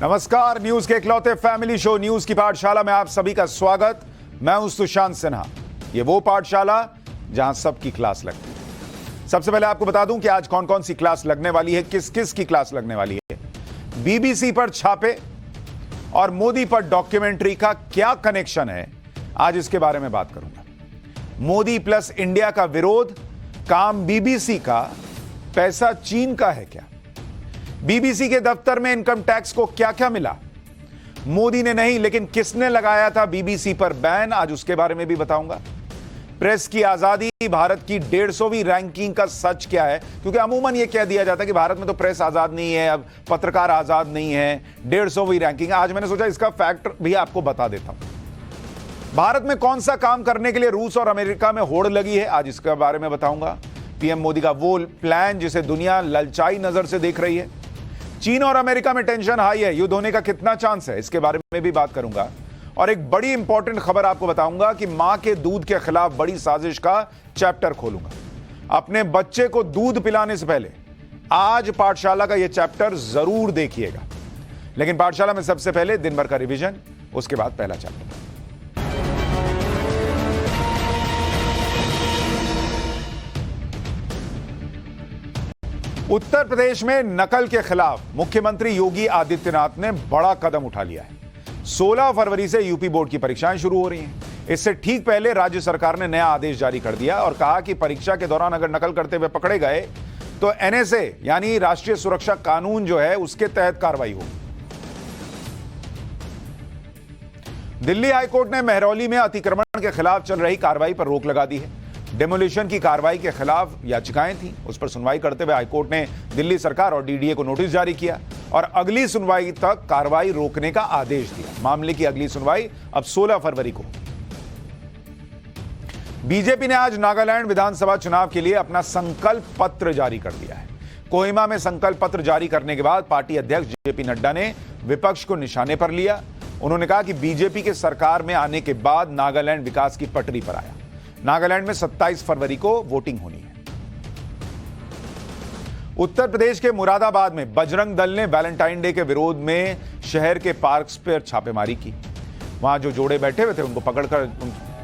नमस्कार, न्यूज के इकलौते फैमिली शो न्यूज की पाठशाला में आप सभी का स्वागत। मैं हूं सुशांत सिन्हा। ये वो पाठशाला जहां सबकी क्लास लगती है। सबसे पहले आपको बता दूं कि आज कौन कौन सी क्लास लगने वाली है, किस किस की क्लास लगने वाली है। बीबीसी पर छापे और मोदी पर डॉक्यूमेंट्री का क्या कनेक्शन है, आज इसके बारे में बात करूंगा। मोदी प्लस इंडिया का विरोध, काम बीबीसी का, पैसा चीन का है क्या? बीबीसी के दफ्तर में इनकम टैक्स को क्या क्या मिला? मोदी ने नहीं, लेकिन किसने लगाया था बीबीसी पर बैन, आज उसके बारे में भी बताऊंगा। प्रेस की आजादी, भारत की 150वीं रैंकिंग का सच क्या है? क्योंकि अमूमन यह कह दिया जाता है कि भारत में तो प्रेस आजाद नहीं है, अब पत्रकार आजाद नहीं है, 150वीं रैंकिंग। आज मैंने सोचा इसका फैक्ट भी आपको बता देता हूं। भारत में कौन सा काम करने के लिए रूस और अमेरिका में होड़ लगी है, आज इसके बारे में बताऊंगा। पीएम मोदी का वो प्लान जिसे दुनिया ललचाई नजर से देख रही है। चीन और अमेरिका में टेंशन हाई है, युद्ध होने का कितना चांस है, इसके बारे में भी बात करूंगा। और एक बड़ी इंपॉर्टेंट खबर आपको बताऊंगा कि मां के दूध के खिलाफ बड़ी साजिश का चैप्टर खोलूंगा। अपने बच्चे को दूध पिलाने से पहले आज पाठशाला का यह चैप्टर जरूर देखिएगा। लेकिन पाठशाला में सबसे पहले दिन भर का रिवीजन, उसके बाद पहला चैप्टर। उत्तर प्रदेश में नकल के खिलाफ मुख्यमंत्री योगी आदित्यनाथ ने बड़ा कदम उठा लिया है। 16 फरवरी से यूपी बोर्ड की परीक्षाएं शुरू हो रही हैं। इससे ठीक पहले राज्य सरकार ने नया आदेश जारी कर दिया और कहा कि परीक्षा के दौरान अगर नकल करते हुए पकड़े गए तो एनएसए यानी राष्ट्रीय सुरक्षा कानून जो है उसके तहत कार्रवाई होगी। दिल्ली हाईकोर्ट ने मेहरौली में अतिक्रमण के खिलाफ चल रही कार्रवाई पर रोक लगा दी है। डेमोलिशन की कार्रवाई के खिलाफ याचिकाएं थी, उस पर सुनवाई करते हुए हाईकोर्ट ने दिल्ली सरकार और डीडीए को नोटिस जारी किया और अगली सुनवाई तक कार्रवाई रोकने का आदेश दिया। मामले की अगली सुनवाई अब 16 फरवरी को। बीजेपी ने आज नागालैंड विधानसभा चुनाव के लिए अपना संकल्प पत्र जारी कर दिया है। कोहिमा में संकल्प पत्र जारी करने के बाद पार्टी अध्यक्ष जेपी नड्डा ने विपक्ष को निशाने पर लिया। उन्होंने कहा कि बीजेपी के सरकार में आने के बाद नागालैंड विकास की पटरी पर आया। नागालैंड में 27 फरवरी को वोटिंग होनी है। उत्तर प्रदेश के मुरादाबाद में बजरंग दल ने वैलेंटाइन डे के विरोध में शहर के पार्क्स पर छापेमारी की। वहां जो जोड़े बैठे हुए थे उनको पकड़कर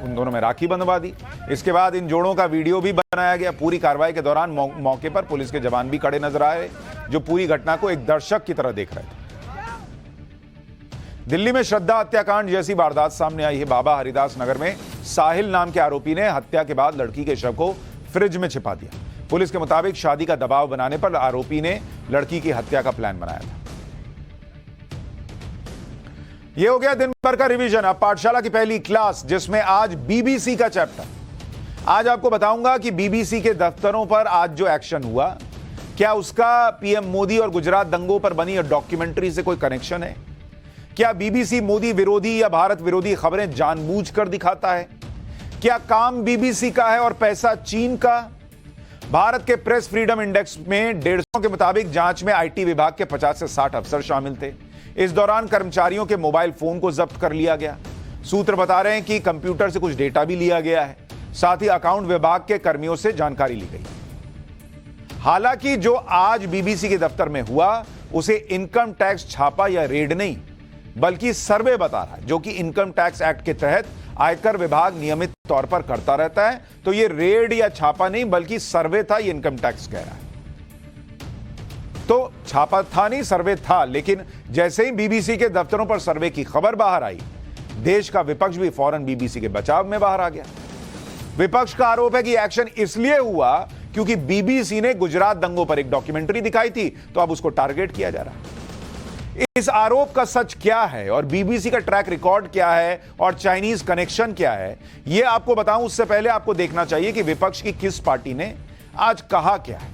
उन दोनों में राखी बंधवा दी। इसके बाद इन जोड़ों का वीडियो भी बनाया गया। पूरी कार्रवाई के दौरान मौके पर पुलिस के जवान भी खड़े नजर आए, जो पूरी घटना को एक दर्शक की तरह देख रहे थे। दिल्ली में श्रद्धा हत्याकांड जैसी वारदात सामने आई है। बाबा हरिदास नगर में साहिल नाम के आरोपी ने हत्या के बाद लड़की के शव को फ्रिज में छिपा दिया। पुलिस के मुताबिक शादी का दबाव बनाने पर आरोपी ने लड़की की हत्या का प्लान बनाया था। यह हो गया दिन भर का रिवीजन। अब पाठशाला की पहली क्लास, जिसमें आज बीबीसी का चैप्टर। आज आपको बताऊंगा कि बीबीसी के दफ्तरों पर आज जो एक्शन हुआ, क्या उसका पीएम मोदी और गुजरात दंगों पर बनी डॉक्यूमेंट्री से कोई कनेक्शन है? क्या बीबीसी मोदी विरोधी या भारत विरोधी खबरें जानबूझकर दिखाता है? क्या काम बीबीसी का है और पैसा चीन का? भारत के प्रेस फ्रीडम इंडेक्स में 150 के मुताबिक जांच में आईटी विभाग के 50 से 60 अफसर शामिल थे। इस दौरान कर्मचारियों के मोबाइल फोन को जब्त कर लिया गया। सूत्र बता रहे हैं कि कंप्यूटर से कुछ डेटा भी लिया गया है। साथ ही अकाउंट विभाग के कर्मियों से जानकारी ली गई। हालांकि जो आज बीबीसी के दफ्तर में हुआ उसे इनकम टैक्स छापा या रेड नहीं, बल्कि सर्वे बता रहा है, जो कि इनकम टैक्स एक्ट के तहत आयकर विभाग नियमित तौर पर करता रहता है। तो ये रेड या छापा नहीं बल्कि सर्वे था, ये इनकम टैक्स कह रहा है। तो छापा था नहीं, सर्वे था। लेकिन जैसे ही बीबीसी के दफ्तरों पर सर्वे की खबर बाहर आई, देश का विपक्ष भी फौरन बीबीसी के बचाव में बाहर आ गया। विपक्ष का आरोप है कि एक्शन इसलिए हुआ क्योंकि बीबीसी ने गुजरात दंगों पर एक डॉक्यूमेंट्री दिखाई थी, तो अब उसको टारगेट किया जा रहा है। इस आरोप का सच क्या है और बीबीसी का ट्रैक रिकॉर्ड क्या है और चाइनीज कनेक्शन क्या है, यह आपको बताऊं उससे पहले आपको देखना चाहिए कि विपक्ष की किस पार्टी ने आज कहा क्या है।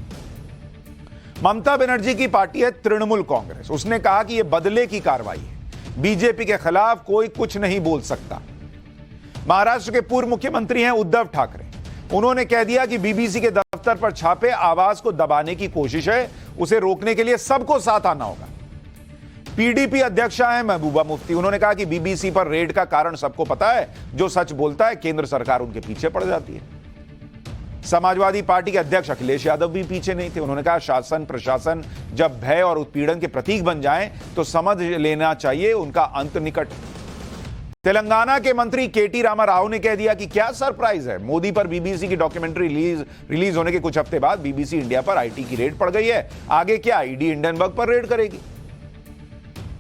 ममता बनर्जी की पार्टी है तृणमूल कांग्रेस। उसने कहा कि यह बदले की कार्रवाई है, बीजेपी के खिलाफ कोई कुछ नहीं बोल सकता। महाराष्ट्र के पूर्व मुख्यमंत्री हैं उद्धव ठाकरे। उन्होंने कह दिया कि बीबीसी के दफ्तर पर छापे आवाज को दबाने की कोशिश है, उसे रोकने के लिए सबको साथ आना होगा। पीडीपी अध्यक्षा है महबूबा मुफ्ती। उन्होंने कहा कि बीबीसी पर रेड का कारण सबको पता है, जो सच बोलता है केंद्र सरकार उनके पीछे पड़ जाती है। समाजवादी पार्टी के अध्यक्ष अखिलेश यादव भी पीछे नहीं थे। उन्होंने कहा शासन प्रशासन जब भय और उत्पीड़न के प्रतीक बन जाएं तो समझ लेना चाहिए उनका अंत निकट है। तेलंगाना के मंत्री केटी रामा राव ने कह दिया कि क्या सरप्राइज है, मोदी पर बीबीसी की डॉक्यूमेंट्री रिलीज होने के कुछ हफ्ते बाद बीबीसी इंडिया पर आईटी की रेड पड़ गई है, आगे क्या ईडी हिंडनबर्ग पर रेड करेगी।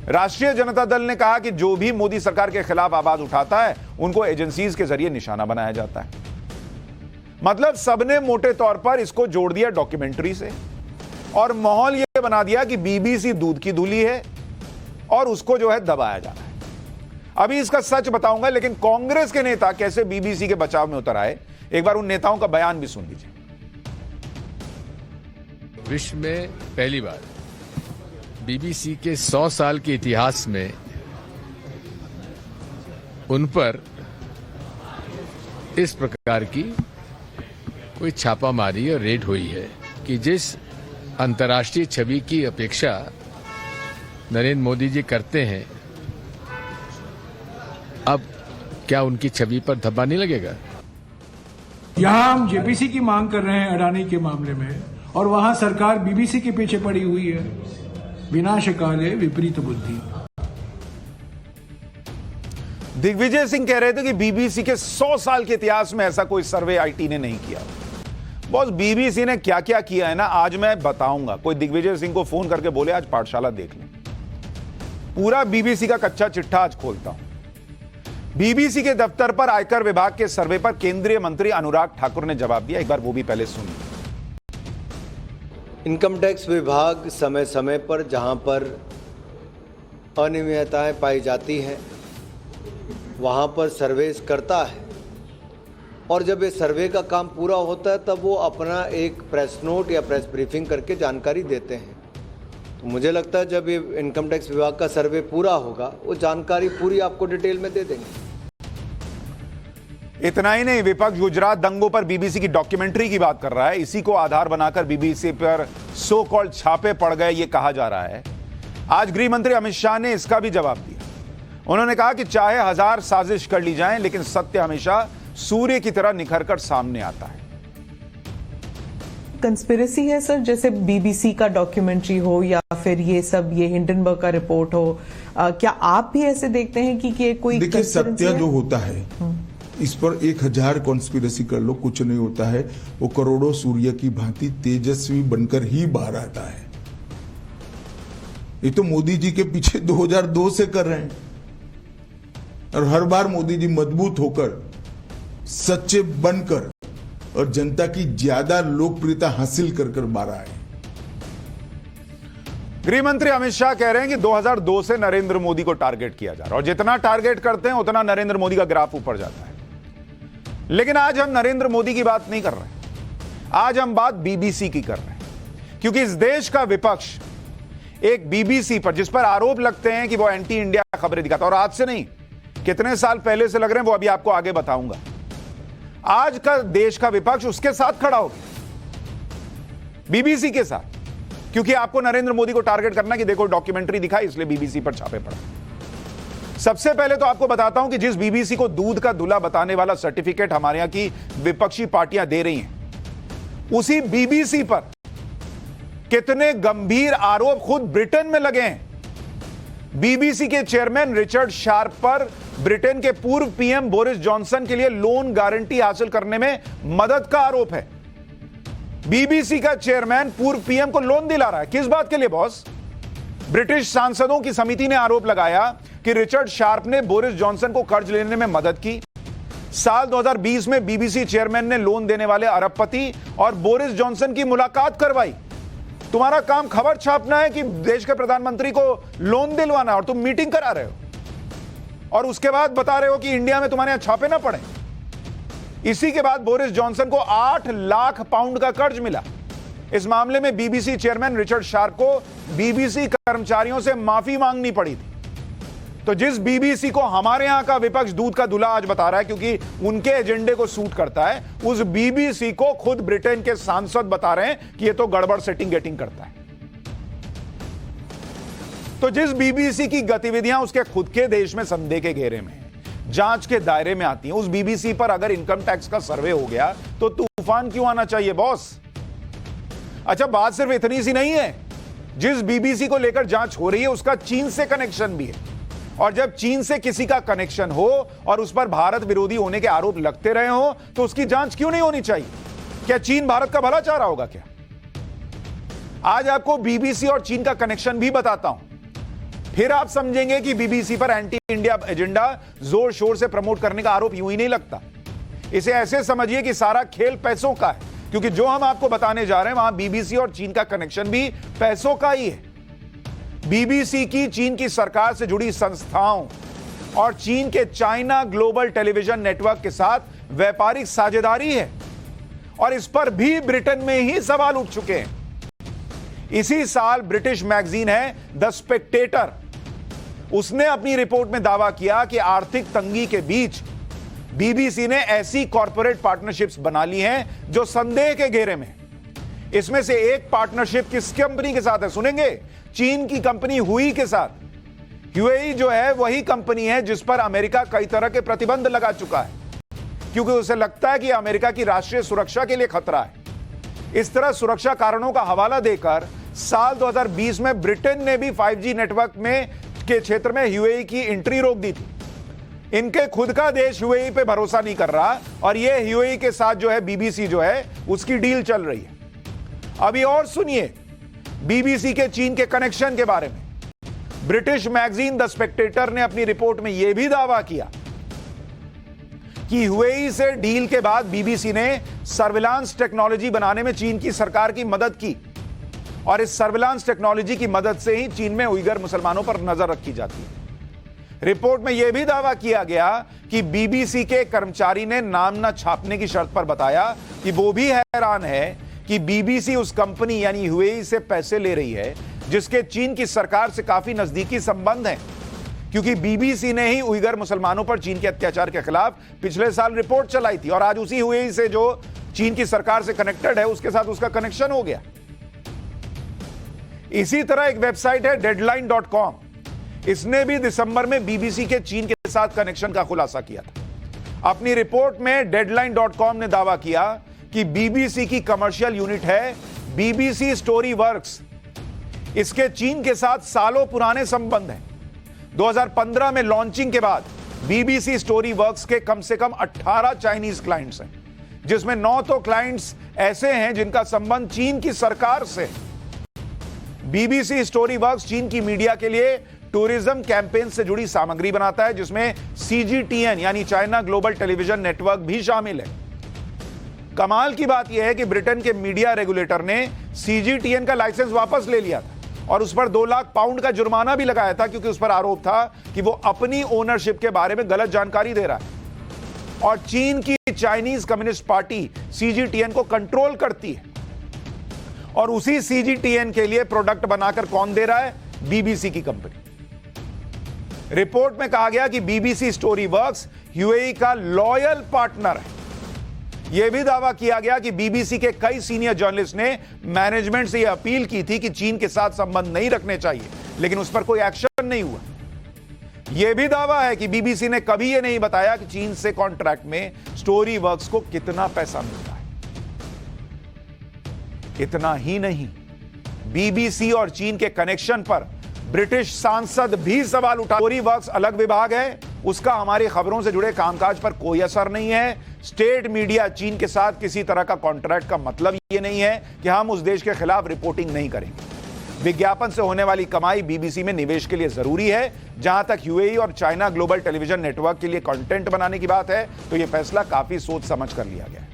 राष्ट्रीय जनता दल ने कहा कि जो भी मोदी सरकार के खिलाफ आवाज उठाता है उनको एजेंसीज के जरिए निशाना बनाया जाता है। मतलब सबने मोटे तौर पर इसको जोड़ दिया डॉक्यूमेंट्री से और माहौल यह बना दिया कि बीबीसी दूध की धूली है और उसको जो है दबाया जा रहा है। अभी इसका सच बताऊंगा, लेकिन कांग्रेस के नेता कैसे बीबीसी के बचाव में उतर आए, एक बार उन नेताओं का बयान भी सुन लीजिए। विश्व में पहली बार बीबीसी के 100 साल के इतिहास में उन पर इस प्रकार की कोई छापामारी और रेड हुई है कि जिस अंतर्राष्ट्रीय छवि की अपेक्षा नरेंद्र मोदी जी करते हैं, अब क्या उनकी छवि पर धब्बा नहीं लगेगा? यहां हम जेपीसी की मांग कर रहे हैं अडानी के मामले में, और वहां सरकार बीबीसी के पीछे पड़ी हुई है। विनाशकाले विपरीत बुद्धि। दिग्विजय सिंह कह रहे थे कि बीबीसी के 100 साल के इतिहास में ऐसा कोई सर्वे आईटी ने नहीं किया। बॉस, बीबीसी ने क्या क्या किया है ना, आज मैं बताऊंगा। कोई दिग्विजय सिंह को फोन करके बोले आज पाठशाला देख लें, पूरा बीबीसी का कच्चा चिट्ठा आज खोलता हूं। बीबीसी के दफ्तर पर आयकर विभाग के सर्वे पर केंद्रीय मंत्री अनुराग ठाकुर ने जवाब दिया, एक बार वो भी पहले सुनिए। इनकम टैक्स विभाग समय समय पर जहां पर अनियमितताएं पाई जाती हैं वहां पर सर्वेस करता है, और जब ये सर्वे का काम पूरा होता है तब वो अपना एक प्रेस नोट या प्रेस ब्रीफिंग करके जानकारी देते हैं। तो मुझे लगता है जब ये इनकम टैक्स विभाग का सर्वे पूरा होगा वो जानकारी पूरी आपको डिटेल में दे देंगे। इतना ही नहीं, विपक्ष गुजरात दंगों पर बीबीसी की डॉक्यूमेंट्री की बात कर रहा है। इसी को आधार बनाकर बीबीसी पर सो कॉल्ड छापे पड़ गए, ये कहा जा रहा है। आज गृह मंत्री अमित शाह ने इसका भी जवाब दिया। उन्होंने कहा कि चाहे 1000 साजिश कर ली जाए, लेकिन सत्य हमेशा सूर्य की तरह निखर कर सामने आता है। कंस्पिरेसी है सर, जैसे बीबीसी का डॉक्यूमेंट्री हो या फिर ये सब ये हिंडनबर्ग का रिपोर्ट हो, क्या आप भी ऐसे देखते हैं कि कोई? देखिए, सत्य जो होता है इस पर 1000 कॉन्स्पिरेसी कर लो, कुछ नहीं होता है। वो करोड़ों सूर्य की भांति तेजस्वी बनकर ही बाहर आता है। ये तो मोदी जी के पीछे 2002 से कर रहे हैं, और हर बार मोदी जी मजबूत होकर सच्चे बनकर और जनता की ज्यादा लोकप्रियता हासिल कर बाहर आए। गृह मंत्री अमित शाह कह रहे हैं कि 2002 से नरेंद्र मोदी को टारगेट किया जा रहा है, और जितना टारगेट करते हैं उतना नरेंद्र मोदी का ग्राफ ऊपर जाता है। लेकिन आज हम नरेंद्र मोदी की बात नहीं कर रहे हैं, आज हम बात बीबीसी की कर रहे हैं, क्योंकि इस देश का विपक्ष एक बीबीसी पर, जिस पर आरोप लगते हैं कि वो एंटी इंडिया खबरें दिखाता है, और आज से नहीं कितने साल पहले से लग रहे हैं, वो अभी आपको आगे बताऊंगा। आज का देश का विपक्ष उसके साथ खड़ा हो गया, बीबीसी के साथ, क्योंकि आपको नरेंद्र मोदी को टारगेट करना कि देखो डॉक्यूमेंट्री दिखाई, इसलिए बीबीसी पर छापे पड़ा। सबसे पहले तो आपको बताता हूं कि जिस बीबीसी को दूध का दूल्हा बताने वाला सर्टिफिकेट हमारे यहां की विपक्षी पार्टियां दे रही हैं, उसी बीबीसी पर कितने गंभीर आरोप खुद ब्रिटेन में लगे हैं। बीबीसी के चेयरमैन रिचर्ड शार्प पर ब्रिटेन के पूर्व पीएम बोरिस जॉनसन के लिए लोन गारंटी हासिल करने में मदद का आरोप है। बीबीसी का चेयरमैन पूर्व पीएम को लोन दिला रहा है, किस बात के लिए बॉस? ब्रिटिश सांसदों की समिति ने आरोप लगाया कि रिचर्ड शार्प ने बोरिस जॉनसन को कर्ज लेने में मदद की। साल 2020 में बीबीसी चेयरमैन ने लोन देने वाले अरबपति और बोरिस जॉनसन की मुलाकात करवाई। तुम्हारा काम खबर छापना है कि देश के प्रधानमंत्री को लोन दिलवाना, और तुम मीटिंग करा रहे हो, और उसके बाद बता रहे हो कि इंडिया में तुम्हारे यहां छापे ना पड़े। इसी के बाद बोरिस जॉनसन को 8 लाख पाउंड का कर्ज मिला। इस मामले में बीबीसी चेयरमैन रिचर्ड शार्प को बीबीसी कर्मचारियों से माफी मांगनी पड़ी थी। तो जिस बीबीसी को हमारे यहां का विपक्ष दूध का दूल्हा आज बता रहा है, क्योंकि उनके एजेंडे को सूट करता है, उस बीबीसी को खुद ब्रिटेन के सांसद बता रहे हैं कि यह तो गड़बड़ सेटिंग गेटिंग करता है। तो जिस बीबीसी की गतिविधियां उसके खुद के देश में संदेह के घेरे में, जांच के दायरे में आती हैं, उस बीबीसी पर अगर इनकम टैक्स का सर्वे हो गया तो तूफान क्यों आना चाहिए बॉस? अच्छा, बात सिर्फ इतनी सी नहीं है। जिस बीबीसी को लेकर जांच हो रही है उसका चीन से कनेक्शन भी है, और जब चीन से किसी का कनेक्शन हो और उस पर भारत विरोधी होने के आरोप लगते रहे हो तो उसकी जांच क्यों नहीं होनी चाहिए? क्या चीन भारत का भला चाह रहा होगा क्या? आज आपको बीबीसी और चीन का कनेक्शन भी बताता हूं, फिर आप समझेंगे कि बीबीसी पर एंटी इंडिया एजेंडा जोर शोर से प्रमोट करने का आरोप यूं ही नहीं लगता। इसे ऐसे समझिए कि सारा खेल पैसों का है, क्योंकि जो हम आपको बताने जा रहे हैं वहां बीबीसी और चीन का कनेक्शन भी पैसों का ही है। बीबीसी की चीन की सरकार से जुड़ी संस्थाओं और चीन के चाइना ग्लोबल टेलीविजन नेटवर्क के साथ व्यापारिक साझेदारी है, और इस पर भी ब्रिटेन में ही सवाल उठ चुके हैं। इसी साल ब्रिटिश मैगजीन है द स्पेक्टेटर, उसने अपनी रिपोर्ट में दावा किया कि आर्थिक तंगी के बीच बीबीसी ने ऐसी कॉर्पोरेट पार्टनरशिप्स बना ली हैं जो संदेह के घेरे में। इसमें से एक पार्टनरशिप किस कंपनी के साथ है सुनेंगे? चीन की कंपनी हुई के साथ। यूएई जो है वही कंपनी है जिस पर अमेरिका कई तरह के प्रतिबंध लगा चुका है, क्योंकि उसे लगता है कि अमेरिका की राष्ट्रीय सुरक्षा के लिए खतरा है। इस तरह सुरक्षा कारणों का हवाला देकर साल 2020 में ब्रिटेन ने भी 5G नेटवर्क में के क्षेत्र में यूएई की एंट्री रोक दी थी। इनके खुद का देश यूएई पे भरोसा नहीं कर रहा, और ये यूएई के साथ जो है बीबीसी जो है उसकी डील चल रही है। अभी और सुनिए बीबीसी के चीन के कनेक्शन के बारे में। ब्रिटिश मैगजीन द स्पेक्टेटर ने अपनी रिपोर्ट में यह भी दावा किया कि यूएई से डील के बाद बीबीसी ने सर्विलांस टेक्नोलॉजी बनाने में चीन की सरकार की मदद की, और इस सर्विलांस टेक्नोलॉजी की मदद से ही चीन में उइगर मुसलमानों पर नजर रखी जाती है। रिपोर्ट में यह भी दावा किया गया कि बीबीसी के कर्मचारी ने नाम न छापने की शर्त पर बताया कि वो भी हैरान है कि बीबीसी उस कंपनी यानी यूएई से पैसे ले रही है जिसके चीन की सरकार से काफी नजदीकी संबंध हैं, क्योंकि बीबीसी ने ही उइगर मुसलमानों पर चीन के अत्याचार के खिलाफ पिछले साल रिपोर्ट चलाई थी, और आज उसी यूएई से जो चीन की सरकार से कनेक्टेड है उसके साथ उसका कनेक्शन हो गया। इसी तरह एक वेबसाइट है deadline.com, इसने भी दिसंबर में बीबीसी के चीन के साथ कनेक्शन का खुलासा किया था। अपनी रिपोर्ट में deadline.com ने दावा किया कि बीबीसी की कमर्शियल यूनिट है बीबीसी स्टोरी वर्क्स। इसके चीन के साथ सालों पुराने संबंध हैं। 2015 में लॉन्चिंग के बाद बीबीसी स्टोरी वर्क्स के कम से कम 18 चाइनीज क्लाइंट्स हैं, जिसमें 9 तो क्लाइंट्स ऐसे हैं जिनका संबंध चीन की सरकार से। बीबीसी स्टोरी वर्क्स चीन की मीडिया के लिए टूरिज्म कैंपेन से जुड़ी सामग्री बनाता है, जिसमें सीजीटीएन यानी चाइना ग्लोबल टेलीविजन नेटवर्क भी शामिल है। कमाल की बात यह है कि ब्रिटेन के मीडिया रेगुलेटर ने सीजीटीएन का लाइसेंस वापस ले लिया था और उस पर 2 लाख पाउंड का जुर्माना भी लगाया था, क्योंकि उस पर आरोप था कि वो अपनी ओनरशिप के बारे में गलत जानकारी दे रहा है। और चीन की चाइनीज कम्युनिस्ट पार्टी सीजीटीएन को कंट्रोल करती है, और उसी सीजीटीएन के लिए प्रोडक्ट बनाकर कौन दे रहा है? बीबीसी की कंपनी। रिपोर्ट में कहा गया कि बीबीसी स्टोरी वर्क्स यूएई का लॉयल पार्टनर है। यह भी दावा किया गया कि बीबीसी के कई सीनियर जर्नलिस्ट ने मैनेजमेंट से यह अपील की थी कि चीन के साथ संबंध नहीं रखने चाहिए, लेकिन उस पर कोई एक्शन नहीं हुआ। यह भी दावा है कि बीबीसी ने कभी यह नहीं बताया कि चीन से कॉन्ट्रैक्ट में स्टोरी वर्क्स को कितना पैसा मिलता है। इतना ही नहीं, बीबीसी और चीन के कनेक्शन पर ब्रिटिश सांसद भी सवाल उठा। स्टोरी वर्क्स अलग विभाग है, उसका हमारी खबरों से जुड़े कामकाज पर कोई असर नहीं है। स्टेट मीडिया चीन के साथ किसी तरह का कॉन्ट्रैक्ट का मतलब यह नहीं है कि हम उस देश के खिलाफ रिपोर्टिंग नहीं करेंगे। विज्ञापन से होने वाली कमाई बीबीसी में निवेश के लिए जरूरी है। जहां तक यूएई और चाइना ग्लोबल टेलीविजन नेटवर्क के लिए कंटेंट बनाने की बात है, तो यह फैसला काफी सोच समझ कर लिया गया है।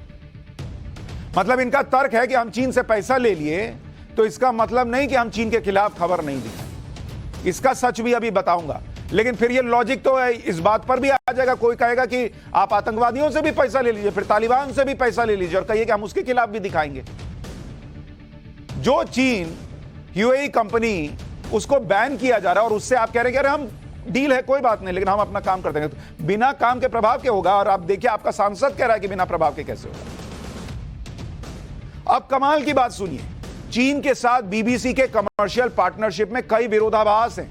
मतलब इनका तर्क है कि हम चीन से पैसा ले लिए तो इसका मतलब नहीं कि हम चीन के खिलाफ खबर नहीं दिखाएं। इसका सच भी अभी बताऊंगा, लेकिन फिर ये लॉजिक तो है, इस बात पर भी आ जाएगा। कोई कहेगा कि आप आतंकवादियों से भी पैसा ले लीजिए, फिर तालिबान से भी पैसा ले लीजिए और कहिए कि हम उसके खिलाफ भी दिखाएंगे। जो चीन यूएई कंपनी उसको बैन किया जा रहा है और उससे आप कह रहे हैं कि अरे हम डील है कोई बात नहीं, लेकिन हम अपना काम करते हैं, तो बिना काम के प्रभाव के होगा। और आप देखिए आपका सांसद कह रहा है कि बिना प्रभाव के कैसे होगा। अब कमाल की बात सुनिए, चीन के साथ बीबीसी के कमर्शियल पार्टनरशिप में कई विरोधाभास हैं।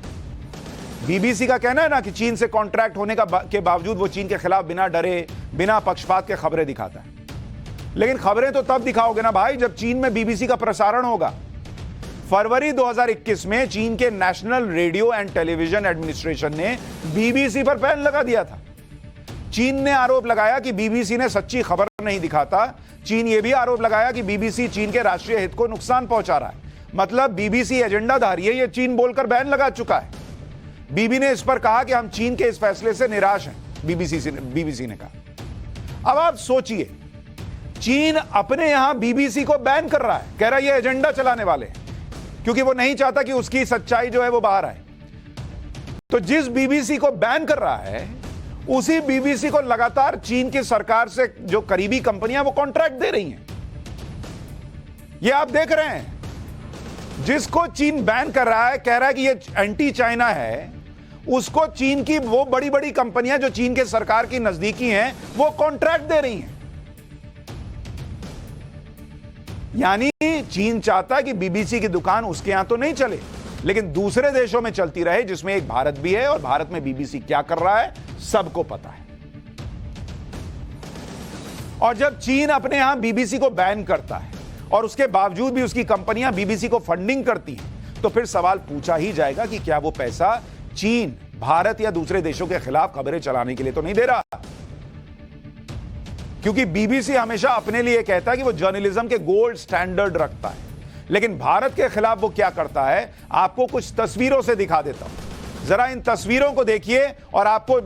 बीबीसी का कहना है ना कि चीन से कॉन्ट्रैक्ट होने के बावजूद वो चीन के खिलाफ बिना डरे बिना पक्षपात के खबरें दिखाता है। लेकिन खबरें तो तब दिखाओगे ना भाई जब चीन में बीबीसी का प्रसारण होगा। फरवरी 2021 में चीन के national radio and television administration ने बीबीसी पर बैन लगा दिया था। चीन ने आरोप लगाया कि बीबीसी ने सच्ची खबर नहीं दिखाता। चीन यह भी आरोप लगाया कि बीबीसी चीन के राष्ट्रीय हित को नुकसान पहुंचा रहा है। मतलब बीबीसी एजेंडाधारी है, यह चीन बोलकर बैन लगा चुका है। बीबी ने इस पर कहा कि हम चीन के इस फैसले से निराश हैं, बीबीसी ने कहा। अब आप सोचिए, चीन अपने यहां बीबीसी को बैन कर रहा है, कह रहा है ये एजेंडा चलाने वाले हैं, क्योंकि वो नहीं चाहता कि उसकी सच्चाई जो है वो बाहर आए। तो जिस बीबीसी को बैन कर रहा है उसी बीबीसी को लगातार चीन की सरकार से जो करीबी कंपनियां वो कॉन्ट्रैक्ट दे रही हैं। ये आप देख रहे हैं, जिसको चीन बैन कर रहा है, कह रहा है कि ये एंटी चाइना है, उसको चीन की वो बड़ी बड़ी कंपनियां जो चीन के सरकार की नजदीकी हैं वो कॉन्ट्रैक्ट दे रही हैं। यानी चीन चाहता है कि बीबीसी की दुकान उसके यहां तो नहीं चले, लेकिन दूसरे देशों में चलती रहे, जिसमें एक भारत भी है, और भारत में बीबीसी क्या कर रहा है सबको पता है। और जब चीन अपने यहां बीबीसी को बैन करता है और उसके बावजूद भी उसकी कंपनियां बीबीसी को फंडिंग करती हैं, तो फिर सवाल पूछा ही जाएगा कि क्या वो पैसा चीन भारत या दूसरे देशों के खिलाफ खबरें चलाने के लिए तो नहीं दे रहा। क्योंकि बीबीसी हमेशा अपने लिए कहता है कि वो जर्नलिज्म के गोल्ड स्टैंडर्ड रखता है, लेकिन भारत के खिलाफ वो क्या करता है, आपको कुछ तस्वीरों से दिखा देता हूं। जरा इन तस्वीरों को देखिए और आपको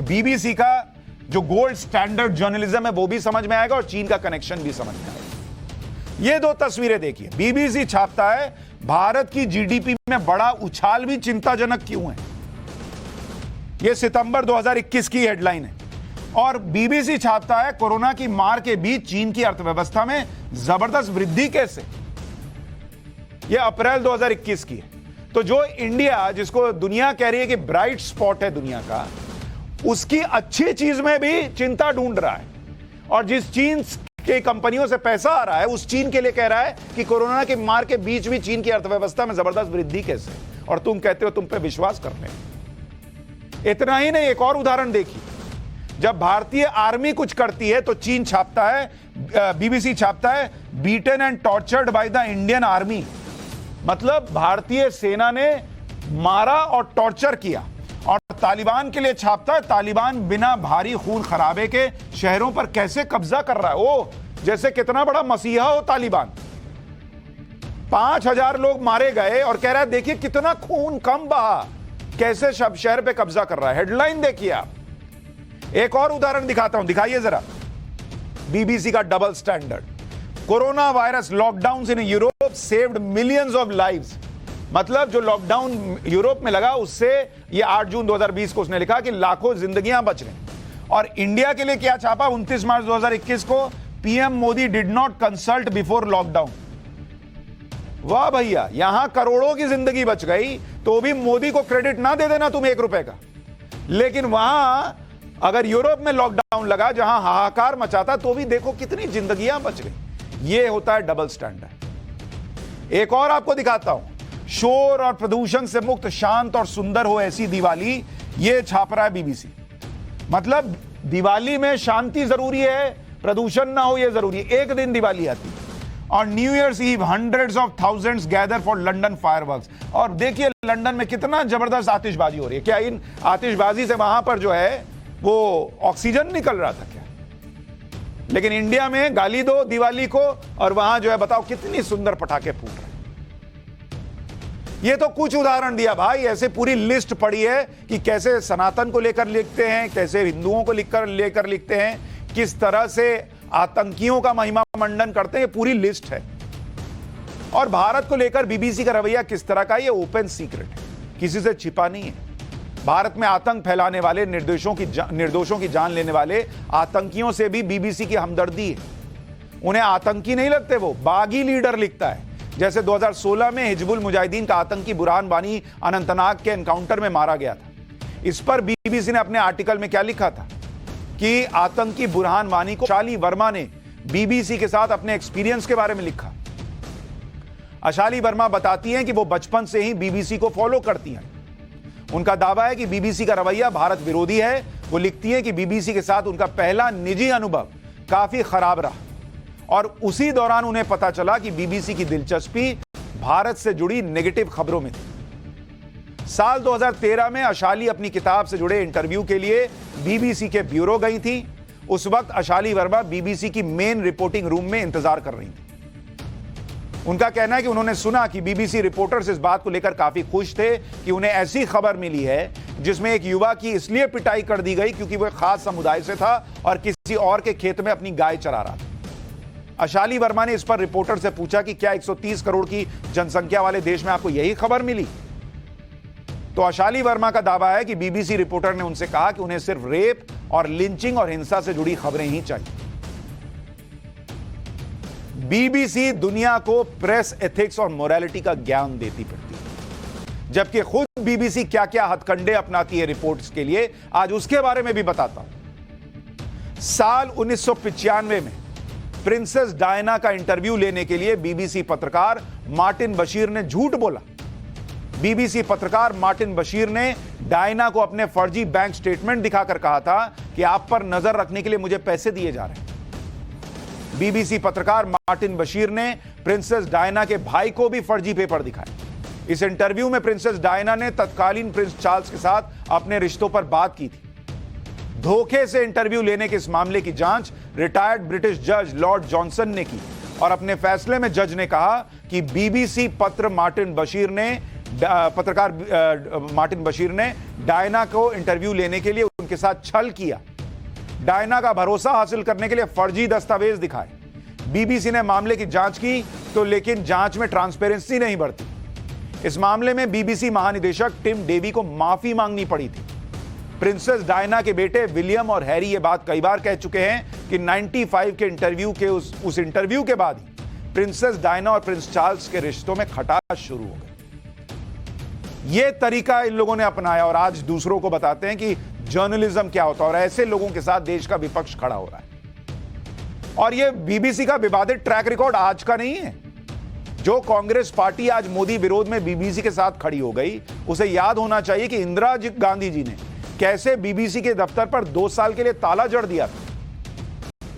बीबीसी का जो गोल्ड स्टैंडर्ड जर्नलिज्म है वो भी समझ में आएगा और चीन का कनेक्शन भी समझ में आएगा। ये दो तस्वीरें देखिए। बीबीसी छापता है भारत की जीडीपी में बड़ा उछाल भी चिंताजनक क्यों है। यह सितंबर 2021 की हेडलाइन है। और बीबीसी छापता है कोरोना की मार के बीच चीन की अर्थव्यवस्था में जबरदस्त वृद्धि कैसे। यह अप्रैल 2021 की है। तो जो इंडिया, जिसको दुनिया कह रही है कि ब्राइट स्पॉट है दुनिया का, उसकी अच्छी चीज में भी चिंता ढूंढ रहा है। और जिस चीन के कंपनियों से पैसा आ रहा है उस चीन के लिए कह रहा है कि कोरोना के मार के बीच भी चीन की अर्थव्यवस्था में जबरदस्त वृद्धि कैसे, और तुम कहते हो तुम पे विश्वास करने। इतना ही नहीं, एक और उदाहरण देखिए। जब भारतीय आर्मी कुछ करती है तो चीन छापता है, बीबीसी छापता है beaten and tortured by the Indian army. मतलब भारतीय सेना ने मारा और टॉर्चर किया। और तालिबान के लिए छापता है तालिबान बिना भारी खून खराबे के शहरों पर कैसे कब्जा कर रहा है। ओ, जैसे कितना बड़ा मसीहा हो तालिबान। 5000 लोग मारे गए और कह रहा है देखिए कितना खून कम बहा, कैसे शहर पे कब्जा कर रहा है। हेडलाइन देखिए आप। एक और उदाहरण दिखाता हूं, दिखाइए जरा बीबीसी का double standard. Corona virus lockdown in Europe saved millions of lives. मतलब जो लॉकडाउन यूरोप में लगा उससे, ये 8 जून 2020 को उसने लिखा कि लाखों जिंदगियां बच गई। और इंडिया के लिए क्या छापा 29 मार्च 2021 को, PM Modi did not consult before lockdown. वाह भैया, यहां करोड़ों की जिंदगी बच गई तो भी मोदी को क्रेडिट ना दे देना तुम 1 रुपए का। लेकिन वहां अगर यूरोप में लॉकडाउन लगा जहां हाहाकार मचाता तो भी देखो कितनी जिंदगियां बच गई। यह होता है डबल स्टैंडर्ड। एक और आपको दिखाता हूं, शोर और प्रदूषण से मुक्त, शांत और सुंदर हो ऐसी दिवाली, यह छाप रहा है बीबीसी। मतलब दिवाली में शांति जरूरी है, प्रदूषण ना हो यह जरूरी है। एक दिन दिवाली आती है और new year's eve hundreds of thousands gather for London fireworks. और देखिए लंदन में कितना जबरदस्त आतिशबाजी हो रही है। क्या इन आतिशबाजी से वहां पर जो है वो ऑक्सीजन निकल रहा था क्या? लेकिन इंडिया में गाली दो दिवाली को और वहां जो है बताओ कितनी सुंदर पटाखे फूट रहे हैं। ये तो कुछ उदाहरण दिया भाई, ऐसे पूरी लिस्ट पड़ी है कि कैसे सनातन को लेकर लिखते हैं, कैसे हिंदुओं को लेकर लिखते हैं, किस तरह से आतंकियों का महिमा मंडन करते हैं। ये पूरी लिस्ट है। और भारत को लेकर बीबीसी का रवैया किस तरह का, ये ओपन सीक्रेट है, किसी से छिपा नहीं है। भारत में आतंक फैलाने वाले, निर्दोषों की जान लेने वाले आतंकियों से भी बीबीसी की हमदर्दी है। उन्हें आतंकी नहीं लगते, वो बागी लीडर लिखता है। जैसे 2016 में हिजबुल मुजाहिदीन का आतंकी बुरहान वानी अनंतनाग के एनकाउंटर में मारा गया था। इस पर बीबीसी ने अपने आर्टिकल में क्या लिखा था कि आतंकी बुरहान वानी को अशाली वर्मा ने बीबीसी के साथ अपने एक्सपीरियंस के बारे में लिखा। अशाली वर्मा बताती हैं कि वो बचपन से ही बीबीसी को फॉलो करती हैं। उनका दावा है कि बीबीसी का रवैया भारत विरोधी है। वो लिखती हैं कि बीबीसी के साथ उनका पहला निजी अनुभव काफी खराब रहा। और उसी दौरान उन्हें पता चला कि बीबीसी की दिलचस्पी भारत से जुड़ी नेगेटिव खबरों में थी। साल 2013 में अशाली अपनी किताब से जुड़े इंटरव्यू के लिए बीबीसी के ब्यूरो गई थी। उस वक्त अशाली वर्मा बीबीसी की मेन रिपोर्टिंग रूम में इंतजार कर रही थी। उनका कहना है कि उन्होंने सुना कि बीबीसी रिपोर्टर्स इस बात को लेकर काफी खुश थे कि उन्हें ऐसी खबर मिली है जिसमें एक युवा की इसलिए पिटाई कर दी गई क्योंकि वह खास समुदाय से था और किसी और के खेत में अपनी गाय चरा रहा था। अशाली वर्मा ने इस पर रिपोर्टर से पूछा कि क्या 130 करोड़ की जनसंख्या वाले देश में आपको यही खबर मिली? तो अशाली वर्मा का दावा है कि बीबीसी रिपोर्टर ने उनसे कहा कि उन्हें सिर्फ रेप और लिंचिंग और हिंसा से जुड़ी खबरें ही चाहिए। बीबीसी दुनिया को प्रेस एथिक्स और मोरालिटी का ज्ञान देती फिरती है, जबकि खुद बीबीसी क्या क्या हथकंडे अपनाती है रिपोर्ट्स के लिए, आज उसके बारे में भी बताता हूं। साल 1995 में प्रिंसेस डायना का इंटरव्यू लेने के लिए बीबीसी पत्रकार मार्टिन बशीर ने झूठ बोला। बीबीसी पत्रकार मार्टिन बशीर ने डायना को अपने फर्जी बैंक स्टेटमेंट दिखाकर कहा था कि आप पर नजर रखने के लिए मुझे पैसे दिए जा रहे हैं। बीबीसी पत्रकार मार्टिन बशीर ने प्रिंसेस डायना के भाई को भी फर्जी पेपर दिखाए। इस इंटरव्यू में प्रिंसेस डायना ने तत्कालीन प्रिंस चार्ल्स के साथ अपने रिश्तों पर बात की थी। धोखे से इंटरव्यू लेने के इस मामले की जांच रिटायर्ड ब्रिटिश जज लॉर्ड जॉनसन ने की और अपने फैसले में जज ने कहा कि बीबीसी पत्रकार मार्टिन बशीर ने डायना को इंटरव्यू लेने के लिए उनके साथ छल किया, डायना का भरोसा हासिल करने के लिए फर्जी दस्तावेज दिखाए। बीबीसी ने मामले की जांच की तो लेकिन जांच में ट्रांसपेरेंसी नहीं बढ़ती। इस मामले में बीबीसी महानिदेशक टिम डेवी को माफी मांगनी पड़ी थी। प्रिंसेस डायना के बेटे विलियम और हैरी ये बात कई बार कह चुके हैं कि 95 के इंटरव्यू के उस इंटरव्यू के बाद ही प्रिंसेस डायना और प्रिंस चार्ल्स के रिश्तों में खटास शुरू हो गई। यह तरीका इन लोगों ने अपनाया और आज दूसरों को बताते हैं कि जर्नलिज्म क्या होता है और ऐसे लोगों के साथ देश का विपक्ष खड़ा हो रहा है। और यह बीबीसी का विवादित ट्रैक रिकॉर्ड आज का नहीं है। जो कांग्रेस पार्टी आज मोदी विरोध में बीबीसी के साथ खड़ी हो गई, उसे याद होना चाहिए कि इंदिरा गांधी जी ने कैसे बीबीसी के दफ्तर पर 2 साल के लिए ताला जड़ दिया था।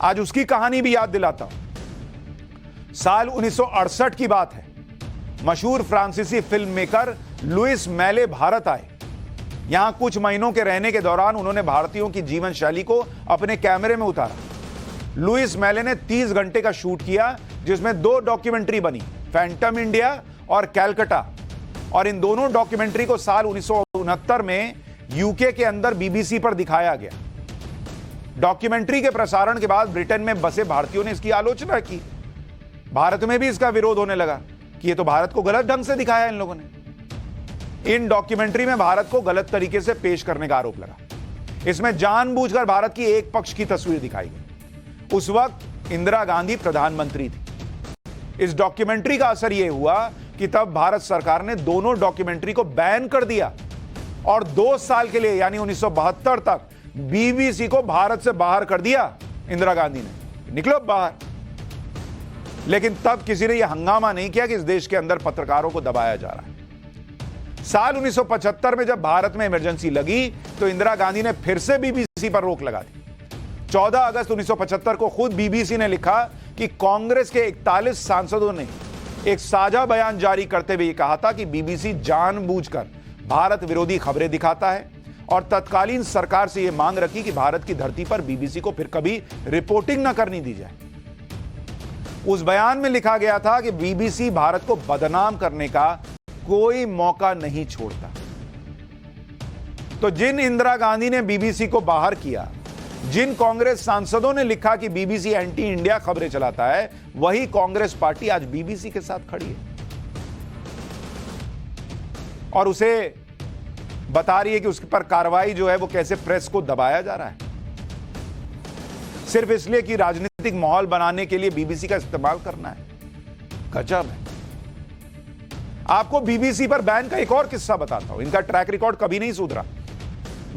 आज उसकी कहानी भी याद दिलाता हूं। साल 1968 की बात है। मशहूर फ्रांसीसी फिल्म मेकर लुइस मैले भारत आए। यहां कुछ महीनों के रहने के दौरान उन्होंने भारतीयों की जीवन शैली को अपने कैमरे में उतारा। लुइस मैले ने 30 घंटे का शूट किया, जिसमें 2 डॉक्यूमेंट्री बनी, फैंटम इंडिया और कैलकाटा। और इन दोनों डॉक्यूमेंट्री को साल 1969 में यूके के अंदर बीबीसी पर दिखाया गया। डॉक्यूमेंट्री के प्रसारण के बाद ब्रिटेन में बसे भारतीयों ने इसकी आलोचना की। भारत में भी इसका विरोध होने लगा कि ये तो भारत को गलत ढंग से दिखाया इन लोगों ने। इन डॉक्यूमेंट्री में भारत को गलत तरीके से पेश करने का आरोप लगा। इसमें जानबूझकर भारत की एक पक्ष की तस्वीर दिखाई गई। उस वक्त इंदिरा गांधी प्रधानमंत्री थी। इस डॉक्यूमेंट्री का असर यह हुआ कि तब भारत सरकार ने दोनों डॉक्यूमेंट्री को बैन कर दिया और 2 साल के लिए यानी 1972 तक बीबीसी को भारत से बाहर कर दिया इंदिरा गांधी ने, निकलो बाहर। लेकिन तब किसी ने यह हंगामा नहीं किया कि इस देश के अंदर पत्रकारों को दबाया जा रहा है। साल 1975 में जब भारत में इमरजेंसी लगी तो इंदिरा गांधी ने फिर से बीबीसी पर रोक लगा दी। 14 अगस्त 1975 को खुद बीबीसी ने लिखा कि कांग्रेस के 41 सांसदों ने एक साझा बयान जारी करते हुए कहा था कि बीबीसी जानबूझकर भारत विरोधी खबरें दिखाता है और तत्कालीन सरकार से यह मांग रखी कि भारत की धरती पर बीबीसी को फिर कभी रिपोर्टिंग न करनी दी जाए। उस बयान में लिखा गया था कि बीबीसी भारत को बदनाम करने का कोई मौका नहीं छोड़ता। तो जिन इंदिरा गांधी ने बीबीसी को बाहर किया, जिन कांग्रेस सांसदों ने लिखा कि बीबीसी एंटी इंडिया खबरें चलाता है, वही कांग्रेस पार्टी आज बीबीसी के साथ खड़ी है और उसे बता रही है कि उसके पर कार्रवाई जो है वो कैसे प्रेस को दबाया जा रहा है, सिर्फ इसलिए कि राजनीतिक माहौल बनाने के लिए बीबीसी का इस्तेमाल करना है। गजब है। आपको बीबीसी पर बैन का एक और किस्सा बताता हूं। इनका ट्रैक रिकॉर्ड कभी नहीं सुधरा।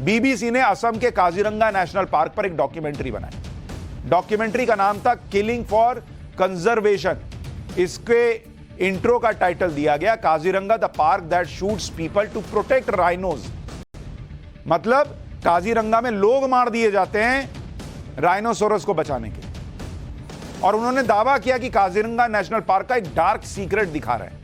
बीबीसी ने असम के काजीरंगा नेशनल पार्क पर एक डॉक्यूमेंट्री बनाई। डॉक्यूमेंट्री का नाम था किलिंग फॉर कंजर्वेशन। इसके इंट्रो का टाइटल दिया गया Kaziranga the park that shoots people to protect rhinos. मतलब काजीरंगा में लोग मार दिए जाते हैं राइनोसोरस को बचाने के लिए। और उन्होंने दावा किया कि काजीरंगा नेशनल पार्क का एक डार्क सीक्रेट दिखा रहे हैं।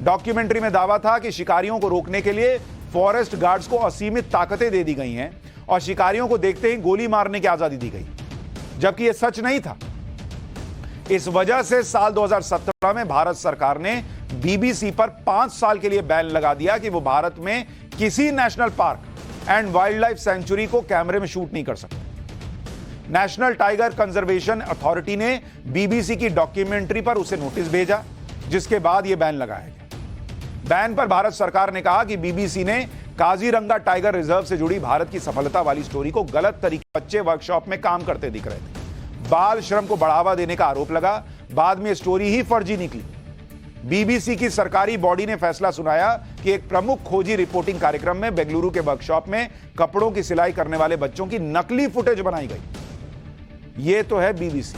डॉक्यूमेंट्री में दावा था कि शिकारियों को रोकने के लिए फॉरेस्ट गार्ड्स को असीमित ताकतें दे दी गई हैं और शिकारियों को देखते ही गोली मारने की आजादी दी गई, जबकि यह सच नहीं था। इस वजह से साल 2017 में भारत सरकार ने बीबीसी पर 5 साल के लिए बैन लगा दिया कि वो भारत में किसी national park and wild life sanctuary को कैमरे में शूट नहीं कर सकते। नेशनल टाइगर कंजर्वेशन अथॉरिटी ने बीबीसी की डॉक्यूमेंट्री पर उसे नोटिस भेजा, जिसके बाद यह बैन लगाया गया। बैन पर भारत सरकार ने कहा कि बीबीसी ने काजीरंगा टाइगर रिजर्व से जुड़ी भारत की सफलता वाली स्टोरी को गलत तरीके बच्चे वर्कशॉप में काम करते दिख रहे थे। बाल श्रम को बढ़ावा देने का आरोप लगा। बाद में स्टोरी ही फर्जी निकली। बीबीसी की सरकारी बॉडी ने फैसला सुनाया कि एक प्रमुख खोजी रिपोर्टिंग कार्यक्रम में बेंगलुरु के वर्कशॉप में कपड़ों की सिलाई करने वाले बच्चों की नकली फुटेज बनाई गई। यह तो है बीबीसी,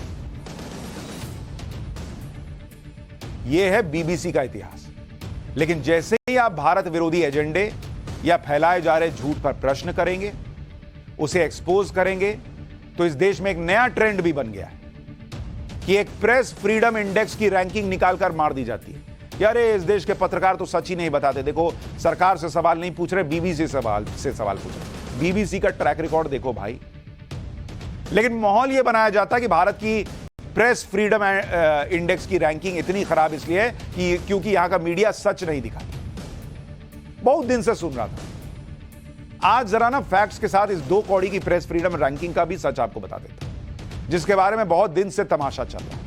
यह है बीबीसी का इतिहास। लेकिन जैसे ही आप भारत विरोधी एजेंडे या फैलाए जा रहे झूठ पर प्रश्न करेंगे, उसे एक्सपोज करेंगे, तो इस देश में एक नया ट्रेंड भी बन गया है कि एक प्रेस फ्रीडम इंडेक्स की रैंकिंग निकालकर मार दी जाती है। यार इस देश के पत्रकार तो सच ही नहीं बताते। देखो, सरकार से सवाल नहीं पूछ रहे, बीबीसी से सवाल पूछ रहे। बीबीसी का ट्रैक रिकॉर्ड देखो भाई। लेकिन माहौल यह बनाया जाता है कि भारत की प्रेस फ्रीडम इंडेक्स की रैंकिंग इतनी खराब इसलिए है कि क्योंकि यहां का मीडिया सच नहीं दिखाता। बहुत दिन से सुन रहा था। आज जरा ना फैक्ट्स के साथ इस 2 कौड़ी की प्रेस फ्रीडम रैंकिंग का भी सच आपको बता देता हूं, जिसके बारे में बहुत दिन से तमाशा चल रहा है।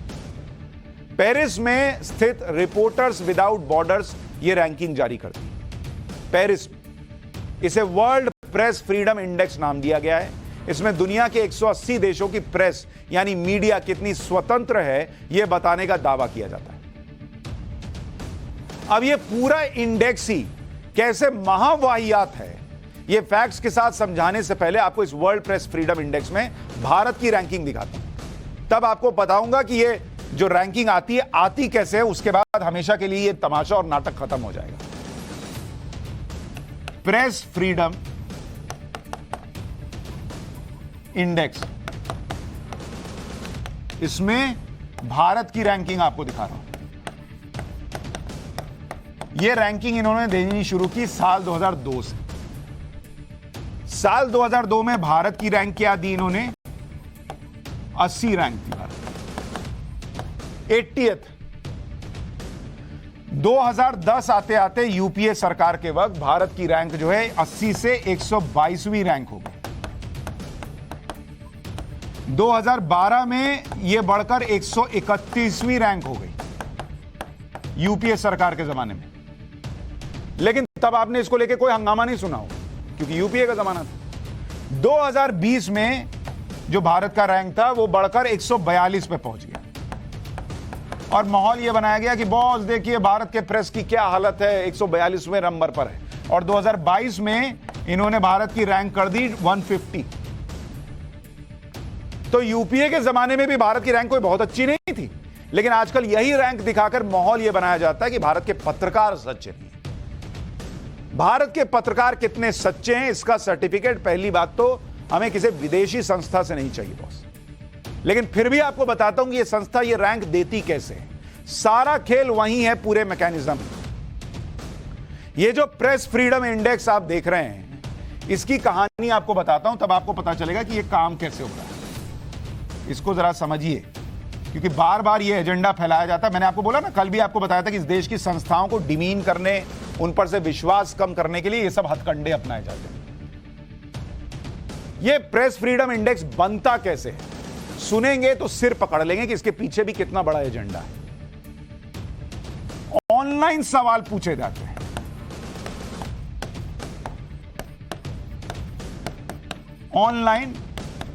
पेरिस में स्थित रिपोर्टर्स विदाउट बॉर्डर्स ये रैंकिंग जारी करती है। पेरिस में इसे वर्ल्ड प्रेस फ्रीडम इंडेक्स नाम दिया गया है। इसमें दुनिया के 180 देशों की प्रेस यानी मीडिया कितनी स्वतंत्र है यह बताने का दावा किया जाता है। अब यह पूरा इंडेक्स ही कैसे महावाहियात है, यह फैक्ट्स के साथ समझाने से पहले आपको इस वर्ल्ड प्रेस फ्रीडम इंडेक्स में भारत की रैंकिंग दिखाता हूं। तब आपको बताऊंगा कि यह जो रैंकिंग आती कैसे है। उसके बाद हमेशा के लिए यह तमाशा और नाटक खत्म हो जाएगा। प्रेस फ्रीडम इंडेक्स, इसमें भारत की रैंकिंग आपको दिखा रहा हूं। यह रैंकिंग इन्होंने देनी शुरू की साल 2002 से। साल 2002 में भारत की रैंक क्या दी इन्होंने? 80 रैंक थी भारत, 80th। 2010 आते आते यूपीए सरकार के वक्त भारत की रैंक जो है 80 से 122वीं रैंक हो गई। 2012 में यह बढ़कर 131वीं रैंक हो गई यूपीए सरकार के जमाने में। लेकिन तब आपने इसको लेके कोई हंगामा नहीं सुना हो, क्योंकि यूपीए का जमाना था। 2020 में जो भारत का रैंक था वो बढ़कर 142 पे पहुंच गया और माहौल ये बनाया गया कि बॉस देखिए भारत के प्रेस की क्या हालत है, 142वें नंबर पर है। और 2022 में इन्होंने भारत की रैंक कर दी 150। तो यूपीए के जमाने में भी भारत की रैंक कोई बहुत अच्छी नहीं थी, लेकिन आजकल यही रैंक दिखाकर माहौल यह बनाया जाता है कि भारत के पत्रकार सच्चे नहीं। भारत के पत्रकार कितने सच्चे हैं इसका सर्टिफिकेट पहली बात तो हमें किसी विदेशी संस्था से नहीं चाहिए बॉस। लेकिन फिर भी आपको बताता हूं कि यह संस्था यह रैंक देती कैसे है। सारा खेल वही है पूरे मैकेनिज्म। ये जो प्रेस फ्रीडम इंडेक्स आप देख रहे हैं, इसकी कहानी आपको बताता हूं, तब आपको पता चलेगा कि यह काम कैसे हो रहा है। इसको जरा समझिए, क्योंकि बार बार ये एजेंडा फैलाया जाता है। मैंने आपको बोला ना, कल भी आपको बताया था कि इस देश की संस्थाओं को डिमीन करने, उन पर से विश्वास कम करने के लिए ये सब हथकंडे अपनाए जाते हैं। ये प्रेस फ्रीडम इंडेक्स बनता कैसे है, सुनेंगे तो सिर पकड़ लेंगे कि इसके पीछे भी कितना बड़ा एजेंडा है। ऑनलाइन सवाल पूछे जाते हैं। ऑनलाइन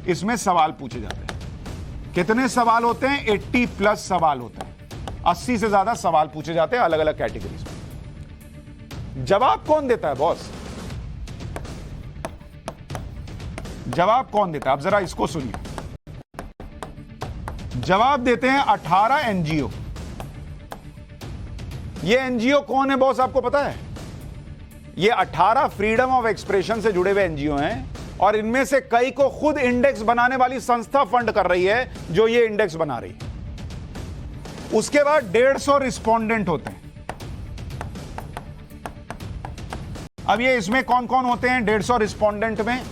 इसमें सवाल पूछे जाते हैं। कितने सवाल होते हैं? 80+ सवाल होते हैं। 80 से ज्यादा सवाल पूछे जाते हैं अलग अलग कैटेगरीज में। जवाब कौन देता है बॉस? जवाब कौन देता है? अब जरा इसको सुनिए। जवाब देते हैं 18 एनजीओ। ये एनजीओ कौन है बॉस, आपको पता है? ये 18 फ्रीडम ऑफ एक्सप्रेशन से जुड़े हुए एनजीओ हैं और इनमें से कई को खुद इंडेक्स बनाने वाली संस्था फंड कर रही है जो ये इंडेक्स बना रही है। उसके बाद 150 रिस्पोंडेंट होते हैं। अब ये इसमें कौन कौन होते हैं 150 रिस्पोंडेंट में?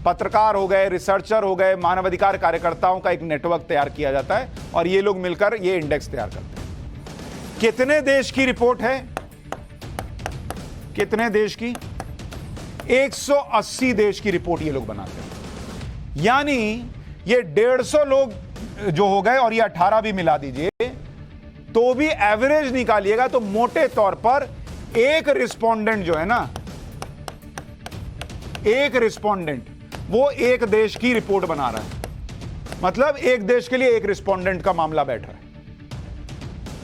पत्रकार हो गए, रिसर्चर हो गए, मानवाधिकार कार्यकर्ताओं का एक नेटवर्क तैयार किया जाता है और ये लोग मिलकर ये इंडेक्स तैयार करते हैं। कितने देश की रिपोर्ट है? कितने देश की? 180 देश की रिपोर्ट ये लोग बनाते हैं। यानी ये 150 लोग जो हो गए और ये 18 भी मिला दीजिए तो भी एवरेज निकालिएगा तो मोटे तौर पर एक रिस्पोंडेंट जो है ना, एक रिस्पोंडेंट वो एक देश की रिपोर्ट बना रहा है। मतलब एक देश के लिए एक रिस्पोंडेंट का मामला बैठ रहा है।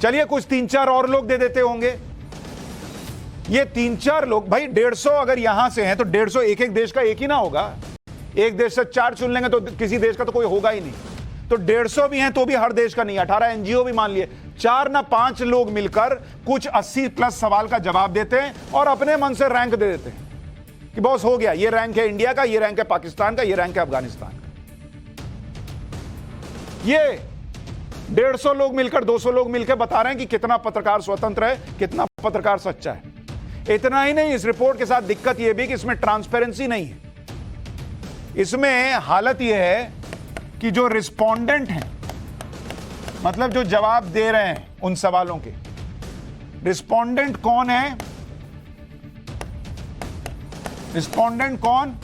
चलिए कुछ 3-4 और लोग दे देते होंगे। ये 3-4 लोग, भाई 150 अगर यहां से हैं तो 150 एक एक देश का एक ही ना होगा। एक देश से 4 चुन लेंगे तो किसी देश का तो कोई होगा ही नहीं। तो 150 भी हैं तो भी हर देश का नहीं। 18 एनजीओ भी मान लिए, 4 ना 5 लोग मिलकर कुछ 80+ सवाल का जवाब देते हैं और अपने मन से रैंक दे देते हैं कि बॉस हो गया, ये रैंक है इंडिया का, ये रैंक है पाकिस्तान का, ये रैंक है अफगानिस्तान का। ये 150 लोग मिलकर, 200 लोग मिलकर बता रहे हैं कि कितना पत्रकार स्वतंत्र है, कितना पत्रकार सच्चा है। इतना ही नहीं, इस रिपोर्ट के साथ दिक्कत यह भी कि इसमें ट्रांसपेरेंसी नहीं है। इसमें हालत यह है कि जो रिस्पोंडेंट हैं, मतलब जो जवाब दे रहे हैं उन सवालों के, रिस्पोंडेंट कौन है, रिस्पोंडेंट कौन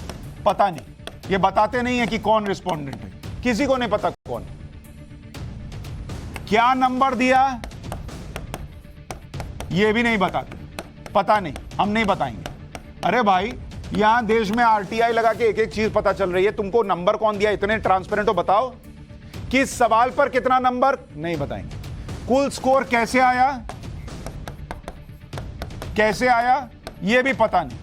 पता नहीं। ये बताते नहीं है कि कौन रिस्पोंडेंट है, किसी को नहीं पता कौन। क्या नंबर दिया ये भी नहीं बताते, पता नहीं, हम नहीं बताएंगे। अरे भाई यहां देश में आरटीआई लगा के एक एक चीज पता चल रही है, तुमको नंबर कौन दिया, इतने ट्रांसपेरेंट हो, बताओ किस सवाल पर कितना नंबर, नहीं बताएंगे। कुल स्कोर कैसे आया, कैसे आया ये भी पता नहीं।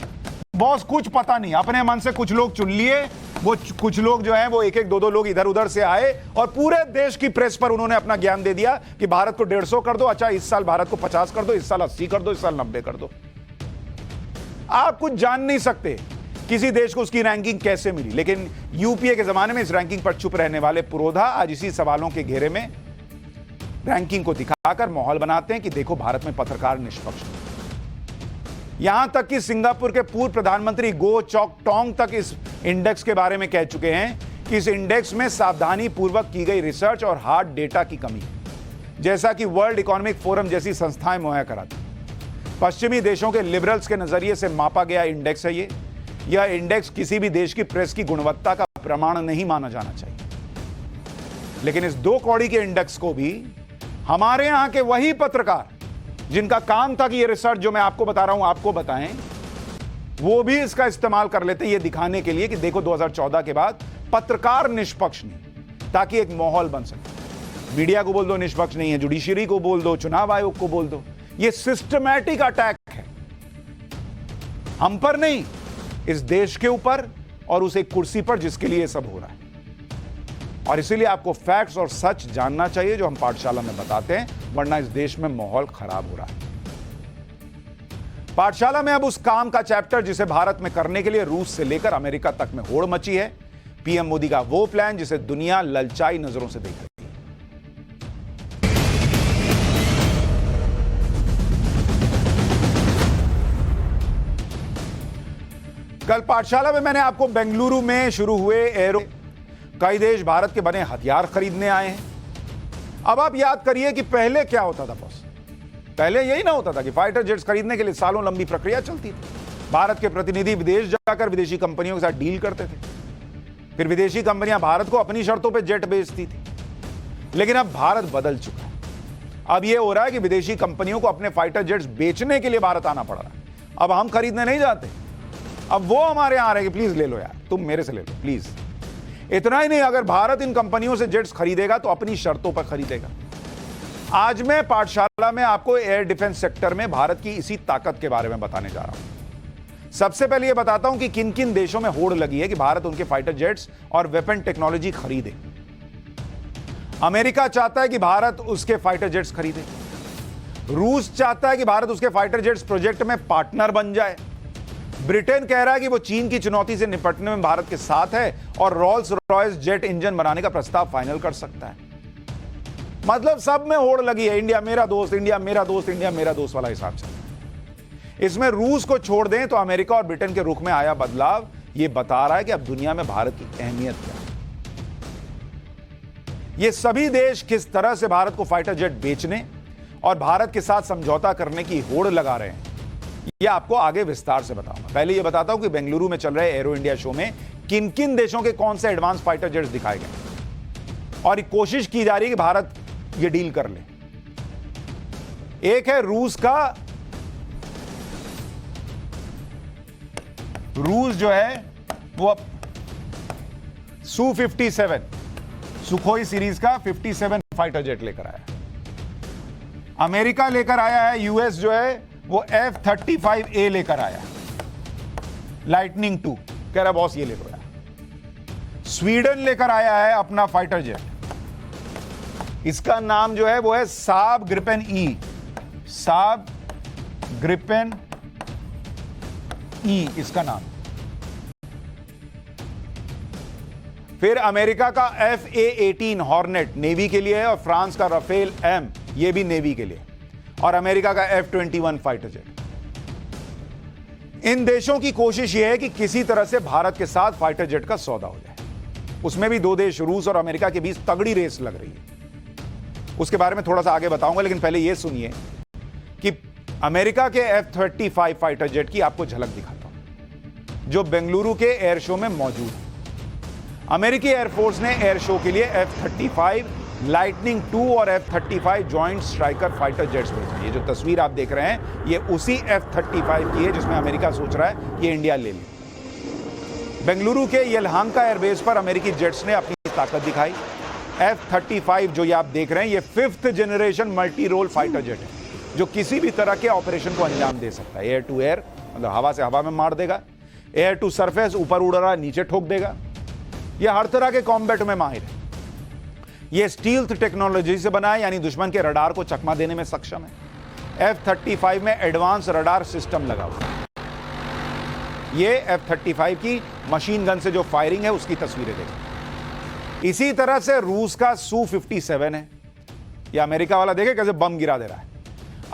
बॉस कुछ पता नहीं, अपने मन से कुछ लोग चुन लिए, वो कुछ लोग जो हैं वो एक एक 2-2 लोग इधर उधर से आए और पूरे देश की प्रेस पर उन्होंने अपना ज्ञान दे दिया कि भारत को 150 कर दो, अच्छा इस साल भारत को 50 कर दो, इस साल 80 कर दो, इस साल 90 कर दो। आप कुछ जान नहीं सकते किसी देश को उसकी रैंकिंग कैसे मिली। लेकिन यूपीए के जमाने में इस रैंकिंग पर चुप रहने वाले पुरोधा आज इसी सवालों के घेरे में रैंकिंग को दिखाकर माहौल बनाते हैं कि देखो भारत में पत्रकार निष्पक्ष। यहां तक कि सिंगापुर के पूर्व प्रधानमंत्री गो चॉक टोंग तक इस इंडेक्स के बारे में कह चुके हैं कि इस इंडेक्स में सावधानी पूर्वक की गई रिसर्च और हार्ड डेटा की कमी है, जैसा कि वर्ल्ड इकोनॉमिक फोरम जैसी संस्थाएं मुहैया कराती। पश्चिमी देशों के लिबरल्स के नजरिए से मापा गया इंडेक्स है ये। यह इंडेक्स किसी भी देश की प्रेस की गुणवत्ता का प्रमाण नहीं माना जाना चाहिए। लेकिन इस 2 कौड़ी के इंडेक्स को भी हमारे यहां के वही पत्रकार जिनका काम था कि ये रिसर्च जो मैं आपको बता रहा हूं आपको बताएं, वो भी इसका इस्तेमाल कर लेते हैं ये दिखाने के लिए कि देखो 2014 के बाद पत्रकार निष्पक्ष नहीं, ताकि एक माहौल बन सके। मीडिया को बोल दो निष्पक्ष नहीं है, जुडिशरी को बोल दो, चुनाव आयोग को बोल दो। ये सिस्टमैटिक अटैक है हम पर नहीं, इस देश के ऊपर और उस एक कुर्सी पर जिसके लिए सब हो रहा है। और इसीलिए आपको फैक्ट्स और सच जानना चाहिए जो हम पाठशाला में बताते हैं, वरना इस देश में माहौल खराब हो रहा है। पाठशाला में अब उस काम का चैप्टर जिसे भारत में करने के लिए रूस से लेकर अमेरिका तक में होड़ मची है। पीएम मोदी का वो प्लान जिसे दुनिया ललचाई नजरों से देख रही है। कल पाठशाला में मैंने आपको बेंगलुरु में शुरू हुए एरो कई देश भारत के बने हथियार खरीदने आए हैं। अब आप याद करिए कि पहले क्या होता था बॉस, पहले यही ना होता था कि फाइटर जेट्स खरीदने के लिए सालों लंबी प्रक्रिया चलती थी। भारत के प्रतिनिधि विदेश जाकर विदेशी कंपनियों के साथ डील करते थे, फिर विदेशी कंपनियां भारत को अपनी शर्तों पर जेट बेचती थी। लेकिन अब भारत बदल चुका है। अब यह हो रहा है कि विदेशी कंपनियों को अपने फाइटर जेट्स बेचने के लिए भारत आना पड़ रहा है। अब हम खरीदने नहीं जाते, अब वो हमारे यहां आ रहे हैं कि प्लीज ले लो यार, तुम मेरे से ले लो प्लीज। इतना ही नहीं, अगर भारत इन कंपनियों से जेट्स खरीदेगा तो अपनी शर्तों पर खरीदेगा। आज मैं पाठशाला में आपको एयर डिफेंस सेक्टर में भारत की इसी ताकत के बारे में बताने जा रहा हूं। सबसे पहले यह बताता हूं कि किन किन देशों में होड़ लगी है कि भारत उनके फाइटर जेट्स और वेपन टेक्नोलॉजी खरीदे। अमेरिका चाहता है कि भारत उसके फाइटर जेट्स खरीदे। रूस चाहता है कि भारत उसके फाइटर जेट्स प्रोजेक्ट में पार्टनर बन जाए। ब्रिटेन कह रहा है कि वो चीन की चुनौती से निपटने में भारत के साथ है और रोल्स रॉयस जेट इंजन बनाने का प्रस्ताव फाइनल कर सकता है। मतलब सब में होड़ लगी है, इंडिया मेरा दोस्त, इंडिया मेरा दोस्त, इंडिया मेरा दोस्त वाला हिसाब चल रहा है। इसमें रूस को छोड़ दें तो अमेरिका और ब्रिटेन के रुख में आया बदलाव ये बता रहा है कि अब दुनिया में भारत की अहमियत क्या है। ये सभी देश किस तरह से भारत को फाइटर जेट बेचने और भारत के साथ समझौता करने की होड़ लगा रहे हैं, यह आपको आगे विस्तार से बताऊंगा। पहले यह बताता हूं कि बेंगलुरु में चल रहे एरो इंडिया शो में किन किन देशों के कौन से एडवांस फाइटर जेट्स दिखाए गए और कोशिश की जा रही है कि भारत ये डील कर ले। एक है रूस का, रूस जो है वो Su-57 सुखोई सीरीज का 57 फाइटर जेट लेकर आया। अमेरिका लेकर आया है, यूएस जो है वो F-35A लेकर आया, लाइटनिंग 2, कह रहा बॉस ये ले लो यार। स्वीडन लेकर आया है अपना फाइटर जेट, इसका नाम जो है वो है साब ग्रिपेन ई, साब ग्रिपेन ई इसका नाम। फिर अमेरिका का F-A-18 हॉर्नेट नेवी के लिए है और फ्रांस का राफेल M ये भी नेवी के लिए, और अमेरिका का F-21 फाइटर जेट। इन देशों की कोशिश यह है कि किसी तरह से भारत के साथ फाइटर जेट का सौदा हो जाए। उसमें भी दो देश रूस और अमेरिका के बीच तगड़ी रेस लग रही है, उसके बारे में थोड़ा सा आगे बताऊंगा, लेकिन पहले यह सुनिए कि अमेरिका के F-35 फाइटर जेट की आपको झलक दिखाता हूं जो बेंगलुरु के एयर शो में मौजूद है। अमेरिकी एयरफोर्स ने एयर शो के लिए F-35 लाइटनिंग 2 और F-35 joint striker fighter jets भेजे। ये जो तस्वीर आप देख रहे हैं ये उसी F-35 की है जिसमें अमेरिका सोच रहा है कि इंडिया ले ले। बेंगलुरु के येलहांका एयरबेस पर अमेरिकी जेट्स ने अपनी ताकत दिखाई। F-35 जो ये आप देख रहे हैं ये 5th generation multi role fighter jet है जो किसी भी तरह के ऑपरेशन को अंजाम दे सकता है। एयर टू एयर मतलब हवा से हवा में मार देगा, एयर टू सरफेस ऊपर उड़ रहा है नीचे ठोक देगा, यह हर तरह के कॉम्बैट में माहिर है। यह स्टील्थ टेक्नोलॉजी से बना है यानी दुश्मन के रडार को चकमा देने में सक्षम है। F-35 में एडवांस रडार सिस्टम लगा हुआ है। यह F-35 की मशीन गन से जो फायरिंग है उसकी तस्वीरें देखें। इसी तरह से रूस का Su-57 है, यह अमेरिका वाला देखे कैसे बम गिरा दे रहा है।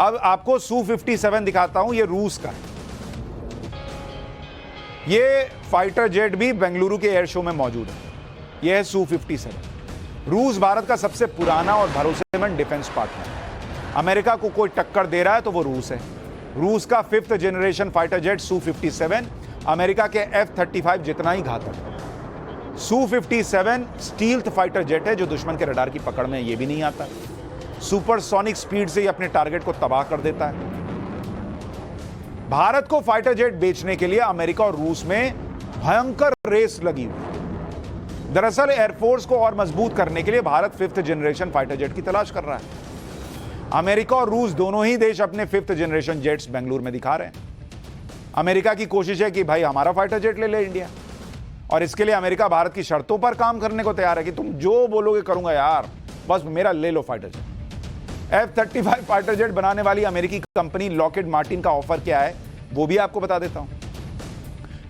अब आपको Su-57 दिखाता हूं, यह रूस का है। यह फाइटर जेट भी बेंगलुरु के एयर शो में मौजूद है। यह है Su-57। रूस भारत का सबसे पुराना और भरोसेमंद डिफेंस पार्टनर है। अमेरिका को कोई टक्कर दे रहा है तो वो रूस है। रूस का 5th generation fighter jet Su-57 America के F-35 जितना ही घातक है। Su-57 स्टील्थ फाइटर जेट है जो दुश्मन के रडार की पकड़ में ये भी नहीं आता। सुपरसोनिक स्पीड से ये अपने टारगेट को तबाह कर देता है। भारत को फाइटर जेट बेचने के लिए अमेरिका और रूस में भयंकर रेस लगी हुई। दरअसल एयरफोर्स को और मजबूत करने के लिए Bharat 5th generation fighter jet की तलाश कर रहा है। अमेरिका और रूस दोनों ही देश अपने 5th जनरेशन जेट्स बेंगलुरु में दिखा रहे हैं। अमेरिका की कोशिश है कि भाई हमारा फाइटर जेट ले ले इंडिया, और इसके लिए अमेरिका भारत की शर्तों पर काम करने को तैयार है कि तुम जो बोलोगे करूंगा यार, बस मेरा ले लो fighter jet. F-35 fighter jet बनाने वाली अमेरिकी कंपनी लॉकहीड मार्टिन का ऑफर क्या है वो भी आपको बता देता हूं।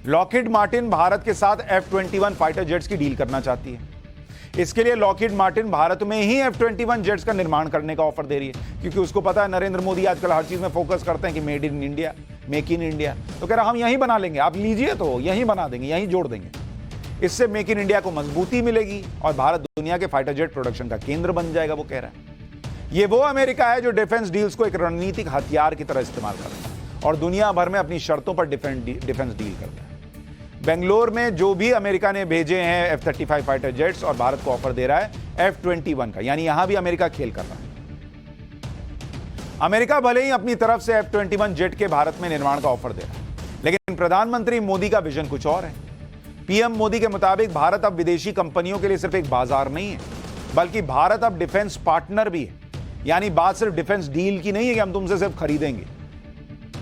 लॉकहीड मार्टिन भारत के साथ F-21 फाइटर जेट्स की डील करना चाहती है। इसके लिए लॉकहीड मार्टिन भारत में ही F-21 जेट्स का निर्माण करने का ऑफर दे रही है, क्योंकि उसको पता है नरेंद्र मोदी आजकल हर चीज में फोकस करते हैं कि made in India, make in India. तो कह रहा हम यहीं बना लेंगे, आप लीजिए तो यहीं बना देंगे, यहीं जोड़ देंगे। इससे मेक इन इंडिया को मजबूती मिलेगी और भारत दुनिया के फाइटर जेट प्रोडक्शन का केंद्र बन जाएगा, वो कह रहा है। ये वो अमेरिका है जो डिफेंस डील्स को एक रणनीतिक हथियार की तरह इस्तेमाल करता है और दुनिया भर में अपनी शर्तों पर डिफेंस डील करता है। बेंगलोर में जो भी अमेरिका ने भेजे हैं F-35 फाइटर जेट्स और भारत को ऑफर दे रहा है F-21 का, यानी यहां भी अमेरिका खेल कर रहा है। अमेरिका भले ही अपनी तरफ से F-21 जेट के भारत में निर्माण का ऑफर दे रहा है, लेकिन प्रधानमंत्री मोदी का विजन कुछ और है। पीएम मोदी के मुताबिक भारत अब विदेशी कंपनियों के लिए सिर्फ एक बाजार नहीं है, बल्कि भारत अब डिफेंस पार्टनर भी है। यानी बात सिर्फ डिफेंस डील की नहीं है कि हम तुमसे सिर्फ खरीदेंगे।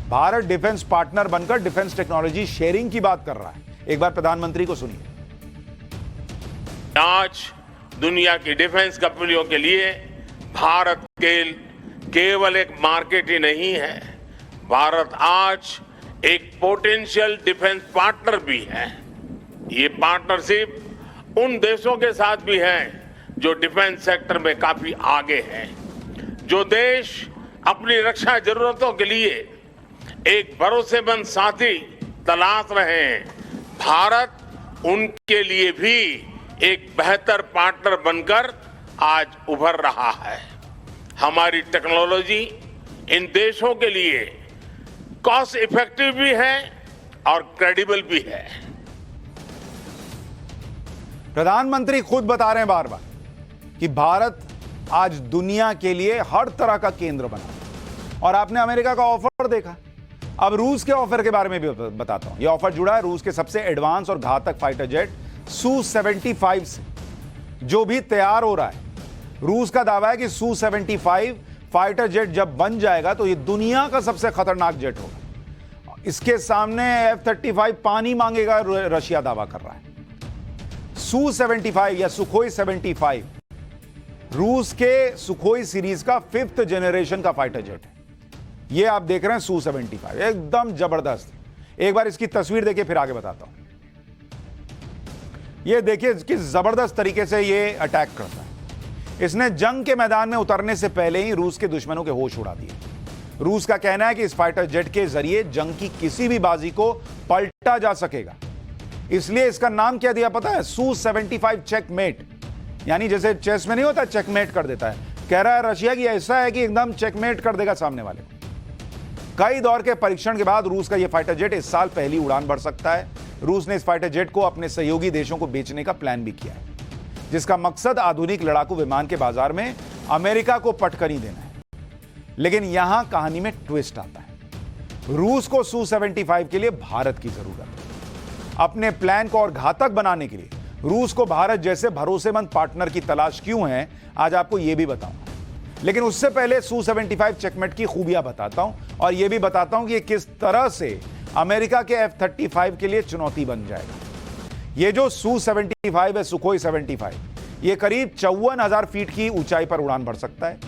भारत डिफेंस पार्टनर बनकर डिफेंस टेक्नोलॉजी शेयरिंग की बात कर रहा है। एक बार प्रधानमंत्री को सुनिए। आज दुनिया की डिफेंस कंपनियों के लिए भारत केवल एक मार्केट ही नहीं है, भारत आज एक पोटेंशियल डिफेंस पार्टनर भी है। ये पार्टनरशिप उन देशों के साथ भी है जो डिफेंस सेक्टर में काफी आगे हैं, जो देश अपनी रक्षा जरूरतों के लिए एक भरोसेमंद साथी तलाश रहे हैं, भारत उनके लिए भी एक बेहतर पार्टनर बनकर आज उभर रहा है। हमारी टेक्नोलॉजी इन देशों के लिए कॉस्ट इफेक्टिव भी है और क्रेडिबल भी है। प्रधानमंत्री खुद बता रहे हैं बार बार कि भारत आज दुनिया के लिए हर तरह का केंद्र बना। और आपने अमेरिका का ऑफर देखा, अब रूस के ऑफर के बारे में भी बताता हूं। यह ऑफर जुड़ा है रूस के सबसे एडवांस और घातक फाइटर जेट Su-75 से, जो भी तैयार हो रहा है। रूस का दावा है कि Su-75 फाइटर जेट जब बन जाएगा तो यह दुनिया का सबसे खतरनाक जेट होगा। इसके सामने F-35 पानी मांगेगा, रशिया दावा कर रहा है। Su-75 या सुखोई 75 रूस के सुखोई सीरीज का 5th जनरेशन का फाइटर जेट है। ये आप देख रहे हैं Su-75, एकदम जबरदस्त। एक बार इसकी तस्वीर देखिए, फिर आगे बताता हूं। ये देखिए किस जबरदस्त तरीके से ये अटैक करता है। इसने जंग के मैदान में उतरने से पहले ही रूस के दुश्मनों के होश उड़ा दिए। रूस का कहना है कि इस फाइटर जेट के जरिए जंग की किसी भी बाजी को पलटा जा सकेगा। इसलिए इसका नाम क्या दिया पता है? Su-75 checkmate. यानी जैसे चेस में नहीं होता चेकमेट कर देता है, कह रहा है रशिया की ऐसा है कि एकदम चेकमेट कर देगा सामने वाले को। कई दौर के परीक्षण के बाद रूस का यह फाइटर जेट इस साल पहली उड़ान भर सकता है। रूस ने इस फाइटर जेट को अपने सहयोगी देशों को बेचने का प्लान भी किया है, जिसका मकसद आधुनिक लड़ाकू विमान के बाजार में अमेरिका को पटकनी देना है। लेकिन यहां कहानी में ट्विस्ट आता है। रूस को Su-75 के लिए भारत की जरूरत है। अपने प्लान को और घातक बनाने के लिए रूस को भारत जैसे भरोसेमंद पार्टनर की तलाश क्यों है, आज आपको यह भी बताऊंगा। लेकिन उससे पहले Su-75 चेकमेट की खूबियां बताता हूं और यह भी बताता हूं कि किस तरह से अमेरिका के F-35 के लिए चुनौती बन जाएगा। यह जो Su-75 है, सुखोई 75, यह करीब 54,000 फीट की ऊंचाई पर उड़ान भर सकता है।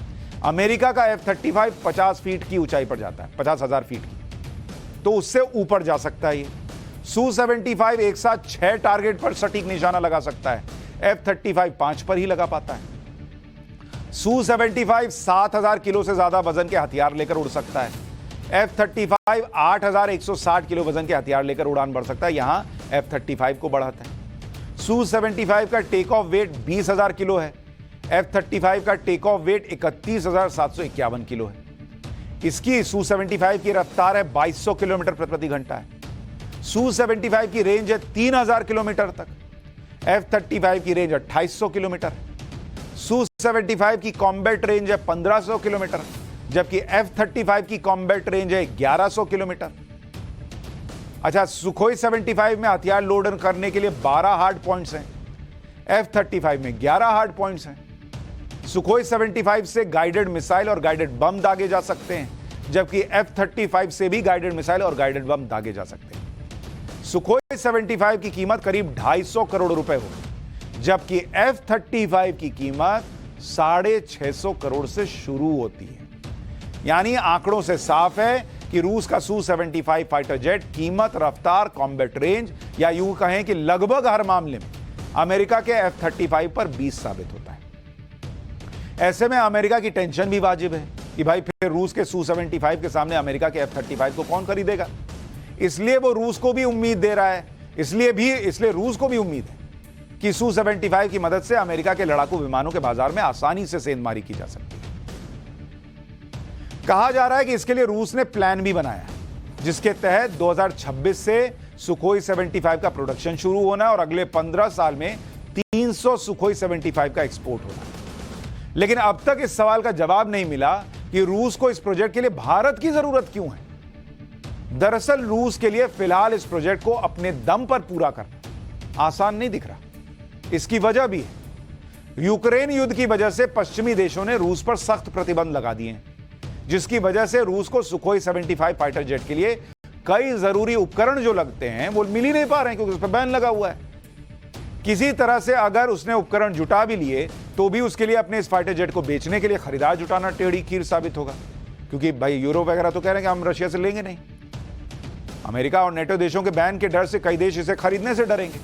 अमेरिका का F-35 50 फीट की ऊंचाई पर जाता है, 50,000 फीट की, तो उससे ऊपर जा सकता है। Su-75 एक साथ 6 टारगेट पर सटीक निशाना लगा सकता है, F-35 5 पर ही लगा पाता है। Su-75 7,000 किलो से ज्यादा वजन के हथियार लेकर उड़ सकता है। F-35 8,160 किलो वजन के हथियार लेकर उड़ान भर सकता है, यहां F-35 को बढ़ाता है। Su-75 का टेक ऑफ वेट 20,000 किलो है। F-35 का टेक ऑफ वेट 31,751 किलो है। इसकी Su-75 की रफ्तार है 2200 किलोमीटर प्रति घंटा है। Su-75 की रेंज है 3,000 किलोमीटर तक। F-35 की रेंज 2,800 किलोमीटर। Su-75 की कॉम्बैट रेंज है 1,500 किलोमीटर, जबकि F-35 की कॉम्बैट रेंज है 1,100 किलोमीटर। अच्छा, सुखोई 75 में हथियार लोड करने के लिए 12 हार्ड पॉइंट्स हैं, F-35 में 11 हार्ड पॉइंट्स हैं। सुखोई 75 से गाइडेड मिसाइल और गाइडेड बम दागे जा सकते हैं, जबकि F-35 से भी गाइडेड मिसाइल और गाइडेड बम दागे जा सकते हैं। सुखोई 75 की कीमत करीब 250 करोड़ रुपए होगी, जबकि F-35 की कीमत 650 करोड़ से शुरू होती है। यानी आंकड़ों से साफ है कि रूस का Su-75 फाइटर जेट कीमत, रफ्तार, कॉम्बैट रेंज या यूं कहें कि लगभग हर मामले में अमेरिका के F-35 पर 20 साबित होता है। ऐसे में अमेरिका की टेंशन भी वाजिब है कि भाई फिर रूस के Su-75 के सामने अमेरिका के F-35 को कौन खरीदेगा। इसलिए वो रूस को भी उम्मीद दे रहा है, इसलिए रूस को भी उम्मीद है कि Su-75 की मदद से अमेरिका के लड़ाकू विमानों के बाजार में आसानी से सेंधमारी की जा सकती है। कहा जा रहा है कि इसके लिए रूस ने प्लान भी बनाया है, जिसके तहत 2026 से सुखोई 75 का प्रोडक्शन शुरू होना है और अगले 15 साल में 300 सुखोई 75 का एक्सपोर्ट होना है। लेकिन अब तक इस सवाल का जवाब नहीं मिला कि रूस को इस प्रोजेक्ट के लिए भारत की जरूरत क्यों है। दरअसल रूस के लिए फिलहाल इस प्रोजेक्ट को अपने दम पर पूरा करना आसान नहीं दिख रहा। इसकी वजह भी है, यूक्रेन युद्ध की वजह से पश्चिमी देशों ने रूस पर सख्त प्रतिबंध लगा दिए हैं, जिसकी वजह से रूस को सुखोई 75 फाइटर जेट के लिए कई जरूरी उपकरण जो लगते हैं वो मिल ही नहीं पा रहे हैं, क्योंकि उस पर बैन लगा हुआ है। किसी तरह से अगर उसने उपकरण जुटा भी लिए तो भी उसके लिए अपने इस फाइटर जेट को बेचने के लिए खरीदार जुटाना टेढ़ी खीर साबित होगा, क्योंकि भाई यूरोप वगैरह तो कह रहे हैं कि हम रशिया से लेंगे नहीं। अमेरिका और नेटो देशों के बैन के डर से कई देश इसे खरीदने से डरेंगे।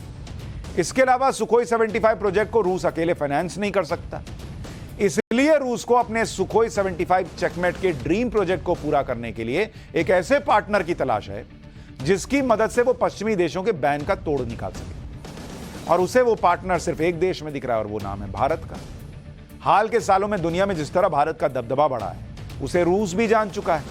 इसके अलावा सुखोई 75 प्रोजेक्ट को रूस अकेले फाइनेंस नहीं कर सकता, इसलिए रूस को अपने सुखोई 75 चेकमेट के ड्रीम प्रोजेक्ट को पूरा करने के लिए एक ऐसे पार्टनर की तलाश है जिसकी मदद से वो पश्चिमी देशों के बैन का तोड़ निकाल सके। और उसे वो पार्टनर सिर्फ एक देश में दिख रहा है और वो नाम है भारत का। हाल के सालों में दुनिया में जिस तरह भारत का दबदबा बढ़ा है उसे रूस भी जान चुका है,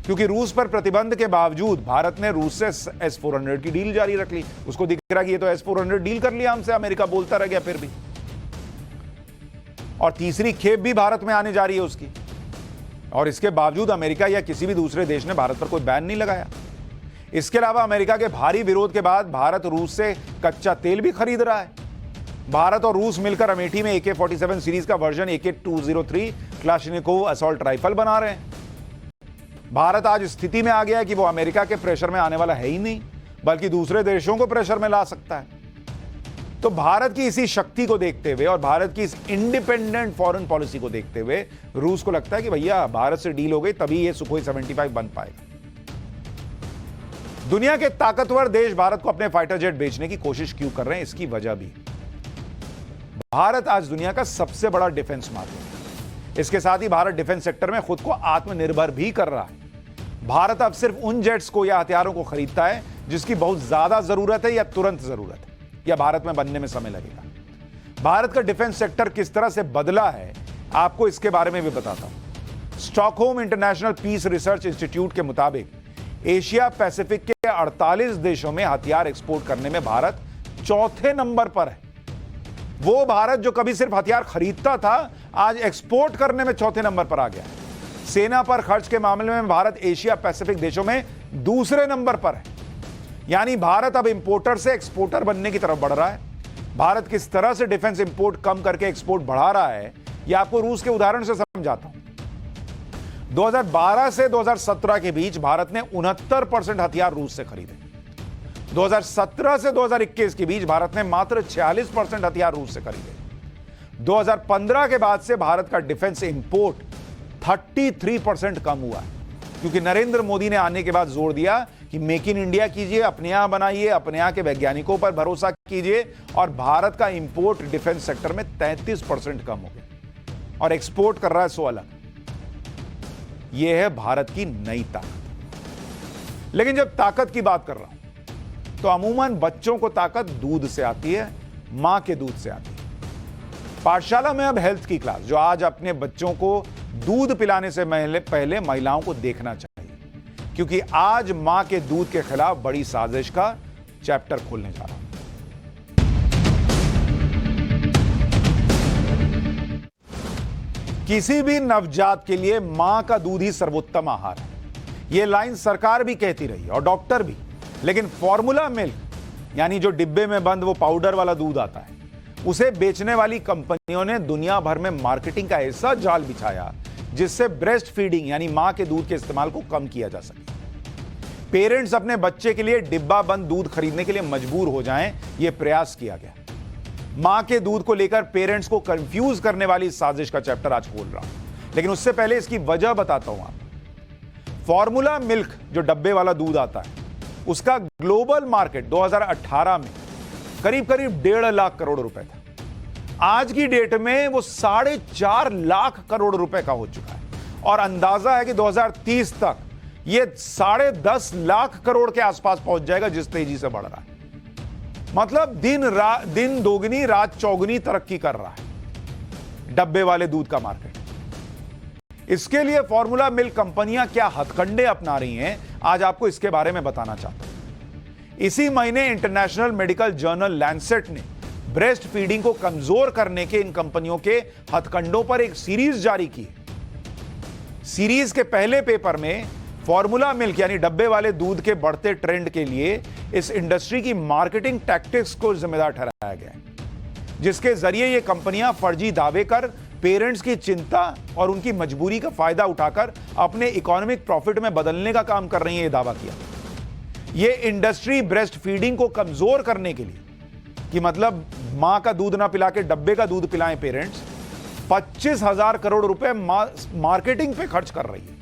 क्योंकि रूस पर प्रतिबंध के बावजूद भारत ने रूस से S-400 की डील जारी रख ली। उसको दिख रहा कि ये तो S-400 डील कर लिया हमसे, अमेरिका बोलता रह गया फिर भी। और तीसरी खेप भी भारत में आने जा रही है उसकी, और इसके बावजूद अमेरिका या किसी भी दूसरे देश ने भारत पर कोई बैन नहीं लगाया। इसके अलावा अमेरिका के भारी विरोध के बाद भारत रूस से कच्चा तेल भी खरीद रहा है। भारत और रूस मिलकर अमेठी में AK-47 सीरीज का version AK-203 Kalashnikov assault rifle बना रहे हैं। भारत आज स्थिति में आ गया है कि वो अमेरिका के प्रेशर में आने वाला है ही नहीं, बल्कि दूसरे देशों को प्रेशर में ला सकता है। तो भारत की इसी शक्ति को देखते हुए और भारत की इस इंडिपेंडेंट फॉरेन पॉलिसी को देखते हुए रूस को लगता है कि भैया भारत से डील हो गई तभी ये सुखोई 75 बन पाएगा। दुनिया के ताकतवर देश भारत को अपने फाइटर जेट बेचने की कोशिश क्यों कर रहे हैं, इसकी वजह भी। भारत आज दुनिया का सबसे बड़ा डिफेंस मार्केट है। इसके साथ ही भारत डिफेंस सेक्टर में खुद को आत्मनिर्भर भी कर रहा है। भारत अब सिर्फ उन जेट्स को या हथियारों को खरीदता है जिसकी बहुत ज्यादा जरूरत है या तुरंत जरूरत है या भारत में बनने में समय लगेगा। भारत का डिफेंस सेक्टर किस तरह से बदला है आपको इसके बारे में भी बताता हूं। Stockholm International Peace Research Institute के मुताबिक एशिया पैसिफिक के 48 देशों में हथियार एक्सपोर्ट करने में भारत चौथे नंबर पर है। वो भारत जो कभी सिर्फ हथियार खरीदता था आज एक्सपोर्ट करने में चौथे नंबर पर आ गया। सेना पर खर्च के मामले में भारत एशिया पैसिफिक देशों में दूसरे नंबर पर है। यानी भारत अब इंपोर्टर से एक्सपोर्टर बनने की तरफ बढ़ रहा है। भारत किस तरह से डिफेंस इंपोर्ट कम करके एक्सपोर्ट बढ़ा रहा है यह आपको रूस के उदाहरण से समझाता हूं। 2012 से 2017 के बीच भारत ने 69% हथियार रूस से खरीदे। 2017 से 2021 के बीच भारत ने मात्र 46% हथियार रूस से खरीदे। 2015 के बाद से भारत का डिफेंस इंपोर्ट 33% कम हुआ है, क्योंकि नरेंद्र मोदी ने आने के बाद जोर दिया कि मेक इन इंडिया कीजिए, अपने यहां बनाइए, अपने यहां के वैज्ञानिकों पर भरोसा कीजिए। और भारत का इंपोर्ट डिफेंस सेक्टर में 33% कम हो गया और एक्सपोर्ट कर रहा है 16 लाख। यह है भारत की नई ताकत। लेकिन जब ताकत की बात कर रहा हूं तो अमूमन बच्चों को ताकत दूध से आती है, मां के दूध से आती है। पाठशाला में अब हेल्थ की क्लास, जो आज अपने बच्चों को दूध पिलाने से पहले महिलाओं को देखना चाहिए, क्योंकि आज मां के दूध के खिलाफ बड़ी साजिश का चैप्टर खोलने जा रहा हूं। किसी भी नवजात के लिए मां का दूध ही सर्वोत्तम आहार है। यह लाइन सरकार भी कहती रही और डॉक्टर भी। लेकिन फॉर्मूला मिल्क यानी जो डिब्बे में बंद वो पाउडर वाला दूध आता है, उसे बेचने वाली कंपनियों ने दुनिया भर में मार्केटिंग का ऐसा जाल बिछाया जिससे ब्रेस्ट फीडिंग यानी मां के दूध के इस्तेमाल को कम किया जा सके। पेरेंट्स अपने बच्चे के लिए डिब्बा बंद दूध खरीदने के लिए मजबूर हो जाएं, यह प्रयास किया गया। मां के दूध को लेकर पेरेंट्स को कंफ्यूज करने वाली साजिश का चैप्टर आज खोल रहा हूं। लेकिन उससे पहले इसकी वजह बताता हूं आपको। फॉर्मूला मिल्क जो डब्बे वाला दूध आता है, उसका ग्लोबल मार्केट 2018 में करीब 1.5 लाख करोड़ रुपए था। आज की डेट में वो 4.5 लाख करोड़ रुपए का हो चुका है और अंदाजा है कि 2030 तक ये 10.5 लाख करोड़ के आसपास पहुंच जाएगा, जिस तेजी से बढ़ रहा है। मतलब दिन दोगुनी रात चौगुनी तरक्की कर रहा है डब्बे वाले दूध का मार्केट। इसके लिए फॉर्मूला मिल्क कंपनियां क्या हथकंडे अपना रही हैं, आज आपको इसके बारे में बताना चाहता हूं। इसी महीने इंटरनेशनल मेडिकल जर्नल लैंसेट ने ब्रेस्ट फीडिंग को कमजोर करने के इन कंपनियों के हथकंडों पर एक सीरीज जारी की। सीरीज के पहले पेपर में फॉर्मूला मिल्क यानी डब्बे वाले दूध के बढ़ते ट्रेंड के लिए इस इंडस्ट्री की मार्केटिंग टैक्टिक्स को जिम्मेदार ठहराया गया, जिसके जरिए ये कंपनियां फर्जी दावे कर पेरेंट्स की चिंता और उनकी मजबूरी का फायदा उठाकर अपने इकोनॉमिक प्रॉफिट में बदलने का काम कर रही है। यह दावा किया ये इंडस्ट्री ब्रेस्ट फीडिंग को कमजोर करने के लिए, कि मतलब मां का दूध ना पिला के डब्बे का दूध पिलाएं पेरेंट्स, 25,000 करोड़ रुपए मार्केटिंग पे खर्च कर रही है।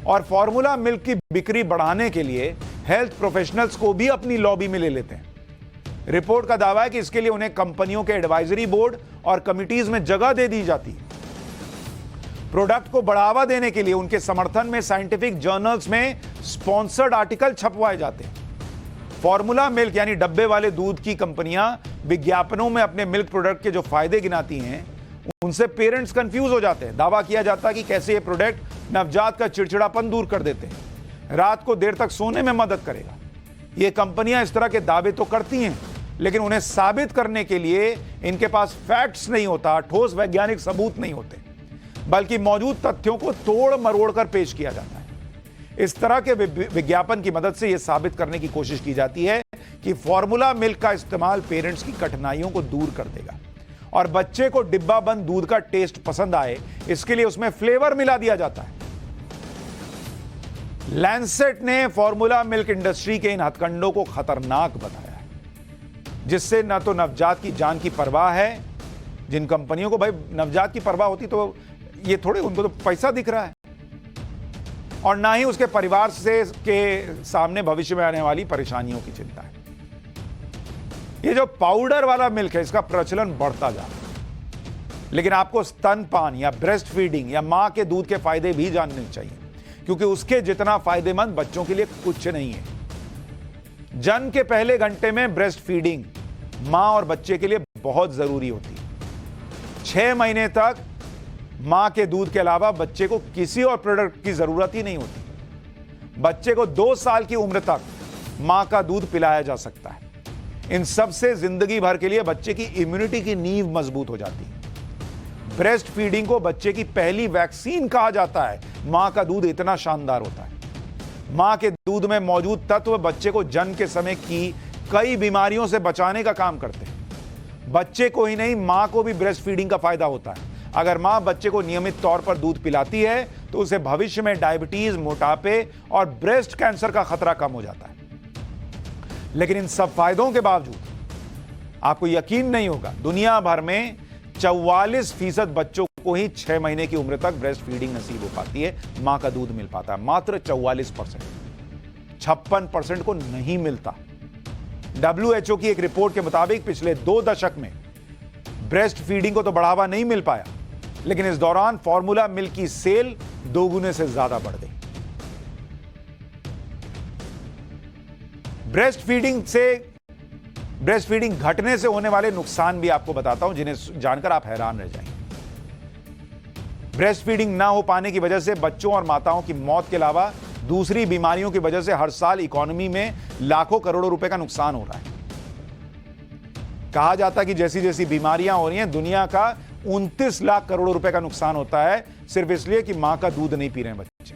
और फॉर्मूला मिल्क की बिक्री बढ़ाने के लिए हेल्थ प्रोफेशनल्स को भी अपनी लॉबी में ले लेते हैं। रिपोर्ट का दावा है कि इसके लिए उन्हें कंपनियों के एडवाइजरी बोर्ड और कमिटीज में जगह दे दी जाती है। प्रोडक्ट को बढ़ावा देने के लिए उनके समर्थन में साइंटिफिक जर्नल्स में स्पॉन्सर्ड आर्टिकल छपवाए जाते हैं। फॉर्मूला मिल्क यानी डब्बे वाले दूध की कंपनियां विज्ञापनों में अपने मिल्क प्रोडक्ट के जो फायदे गिनाती हैं, उनसे पेरेंट्स कंफ्यूज हो जाते हैं। दावा किया जाता है कि कैसे ये प्रोडक्ट नवजात का चिड़चिड़ापन दूर कर देते हैं, रात को देर तक सोने में मदद करेगा। ये कंपनियां इस तरह के दावे तो करती हैं, लेकिन उन्हें साबित करने के लिए इनके पास फैक्ट्स नहीं होता, ठोस वैज्ञानिक सबूत नहीं होते, बल्कि मौजूद तथ्यों को तोड़ मरोड़ कर पेश किया जाता है। इस तरह के विज्ञापन की मदद से यह साबित करने की कोशिश की जाती है कि फॉर्मूला मिल्क का इस्तेमाल पेरेंट्स की कठिनाइयों को दूर कर देगा और बच्चे को डिब्बा बंद दूध का टेस्ट पसंद आए, इसके लिए उसमें फ्लेवर मिला दिया जाता है। लैंसेट ने फॉर्मूला मिल्क इंडस्ट्री के इन हथकंडों को खतरनाक बताया है, जिससे न तो नवजात की जान की परवाह है, जिन कंपनियों को भाई नवजात की परवाह होती तो ये थोड़े, उनको तो पैसा दिख रहा है, और ना ही उसके परिवार से के सामने भविष्य में आने वाली परेशानियों की चिंता है। ये जो पाउडर वाला मिल्क है, इसका प्रचलन बढ़ता जा रहा है, लेकिन आपको स्तनपान या ब्रेस्ट फीडिंग या मां के दूध के फायदे भी जानने चाहिए, क्योंकि उसके जितना फायदेमंद बच्चों के लिए कुछ नहीं है। जन्म के पहले घंटे में ब्रेस्ट फीडिंग मां और बच्चे के लिए बहुत जरूरी होती है। 6 महीने तक मां के दूध के अलावा बच्चे को किसी और प्रोडक्ट की जरूरत ही नहीं होती। बच्चे को 2 साल की उम्र तक मां का दूध पिलाया जा सकता है। इन सब से जिंदगी भर के लिए बच्चे की इम्यूनिटी की नींव मजबूत हो जाती है। ब्रेस्ट फीडिंग को बच्चे की पहली वैक्सीन कहा जाता है। मां का दूध इतना शानदार होता है। मां के दूध में मौजूद तत्व बच्चे को जन्म के समय की कई बीमारियों से बचाने का काम करते हैं। बच्चे को ही नहीं, मां को भी ब्रेस्ट फीडिंग का फायदा होता है। अगर मां बच्चे को नियमित तौर पर दूध पिलाती है तो उसे भविष्य में डायबिटीज, मोटापे और ब्रेस्ट कैंसर का खतरा कम हो जाता है। लेकिन इन सब फायदों के बावजूद आपको यकीन नहीं होगा, दुनिया भर में 44% बच्चों को ही 6 महीने की उम्र तक ब्रेस्ट फीडिंग नसीब हो पाती है, मां का दूध मिल पाता है। मात्र 44%, 56% को नहीं मिलता। WHO की एक रिपोर्ट के मुताबिक पिछले 2 दशक में ब्रेस्ट फीडिंग को तो बढ़ावा नहीं मिल पाया, लेकिन इस दौरान फॉर्मूला मिल्क की सेल 2 गुने से ज्यादा बढ़ गई। ब्रेस्ट फीडिंग घटने से होने वाले नुकसान भी आपको बताता हूं, जिन्हें जानकर आप हैरान रह जाएंगे। ब्रेस्ट फीडिंग ना हो पाने की वजह से बच्चों और माताओं की मौत के अलावा दूसरी बीमारियों की वजह से हर साल इकोनॉमी में लाखों करोड़ों रुपए का नुकसान हो रहा है। कहा जाता है कि जैसी जैसी बीमारियां हो रही हैं, दुनिया का 29 लाख करोड़ रुपए का नुकसान होता है, सिर्फ इसलिए कि मां का दूध नहीं पी रहे हैं बच्चे।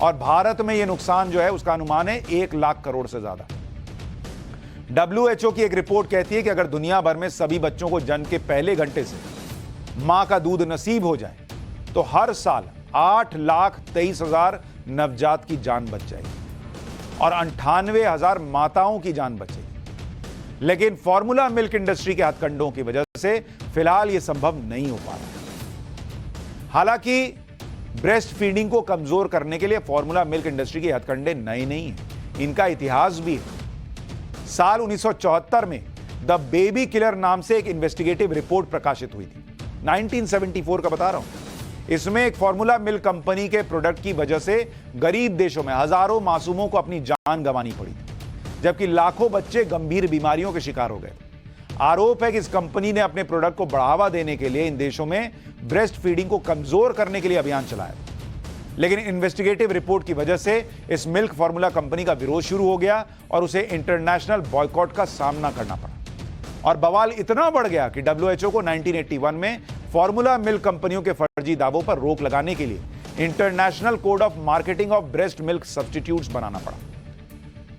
और भारत में यह नुकसान जो है उसका अनुमान है 1 लाख करोड़ से ज्यादा। WHO की एक रिपोर्ट कहती है कि अगर दुनिया भर में सभी बच्चों को जन्म के पहले घंटे से मां का दूध नसीब हो जाए तो हर साल 8,23,000 नवजात की जान बच जाएगी और 98,000 माताओं की जान बचेगी। लेकिन फॉर्मूला मिल्क इंडस्ट्री के हथकंडों की वजह से फिलहाल यह संभव नहीं हो पा रहा। हालांकि ब्रेस्ट फीडिंग को कमजोर करने के लिए फॉर्मूला मिल्क इंडस्ट्री के हथकंडे नए नहीं हैं, इनका इतिहास भी है। साल 1974 में द बेबी किलर नाम से एक इन्वेस्टिगेटिव रिपोर्ट प्रकाशित हुई थी। 1974 का बता रहा हूं। इसमें एक फॉर्मूला मिल्क कंपनी के प्रोडक्ट की वजह से गरीब देशों में हजारों मासूमों को अपनी जान गंवानी पड़ी थी, जबकि लाखों बच्चे गंभीर बीमारियों के शिकार हो गए। आरोप है कि इस कंपनी ने अपने प्रोडक्ट को बढ़ावा देने के लिए इन देशों में ब्रेस्ट फीडिंग को कमजोर करने के लिए अभियान चलाया, लेकिन इन्वेस्टिगेटिव रिपोर्ट की वजह से इस मिल्क फॉर्मूला कंपनी का विरोध शुरू हो गया और उसे इंटरनेशनल बॉयकॉट का सामना करना पड़ा। और बवाल इतना बढ़ गया कि WHO को 1981 में फॉर्मूला मिल्क कंपनियों के फर्जी दावों पर रोक लगाने के लिए international code of marketing of breast milk substitutes बनाना पड़ा।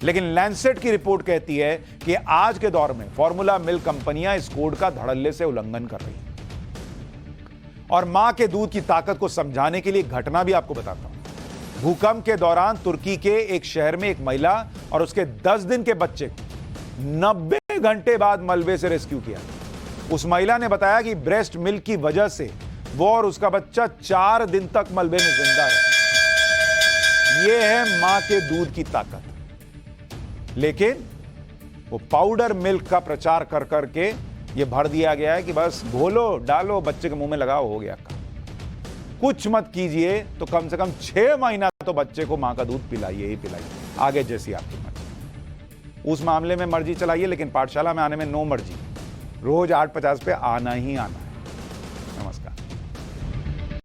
लेकिन लैंसेट की रिपोर्ट कहती है कि आज के दौर में फॉर्मूला मिल्क कंपनियां इस कोड का धड़ल्ले से उल्लंघन कर रही हैं। और मां के दूध की ताकत को समझाने के लिए घटना भी आपको बताता हूं। भूकंप के दौरान तुर्की के एक शहर में एक महिला और उसके 10 दिन के बच्चे को 90 घंटे बाद मलबे से रेस्क्यू किया। उस महिला ने बताया कि ब्रेस्ट मिल्क की वजह से वो और उसका बच्चा 4 दिन तक मलबे में जिंदा रहे। यह है मां के दूध की ताकत। लेकिन वो पाउडर मिल्क का प्रचार कर करके ये भर दिया गया है कि बस घोलो डालो बच्चे के मुंह में लगाओ, हो गया काम। कुछ मत कीजिए तो कम से कम 6 महीना तो बच्चे को मां का दूध पिलाइए ही पिलाइए, आगे जैसी आपकी मर्जी। उस मामले में मर्जी चलाइए, लेकिन पाठशाला में आने में नो मर्जी। रोज 8:50 पे आना ही आना।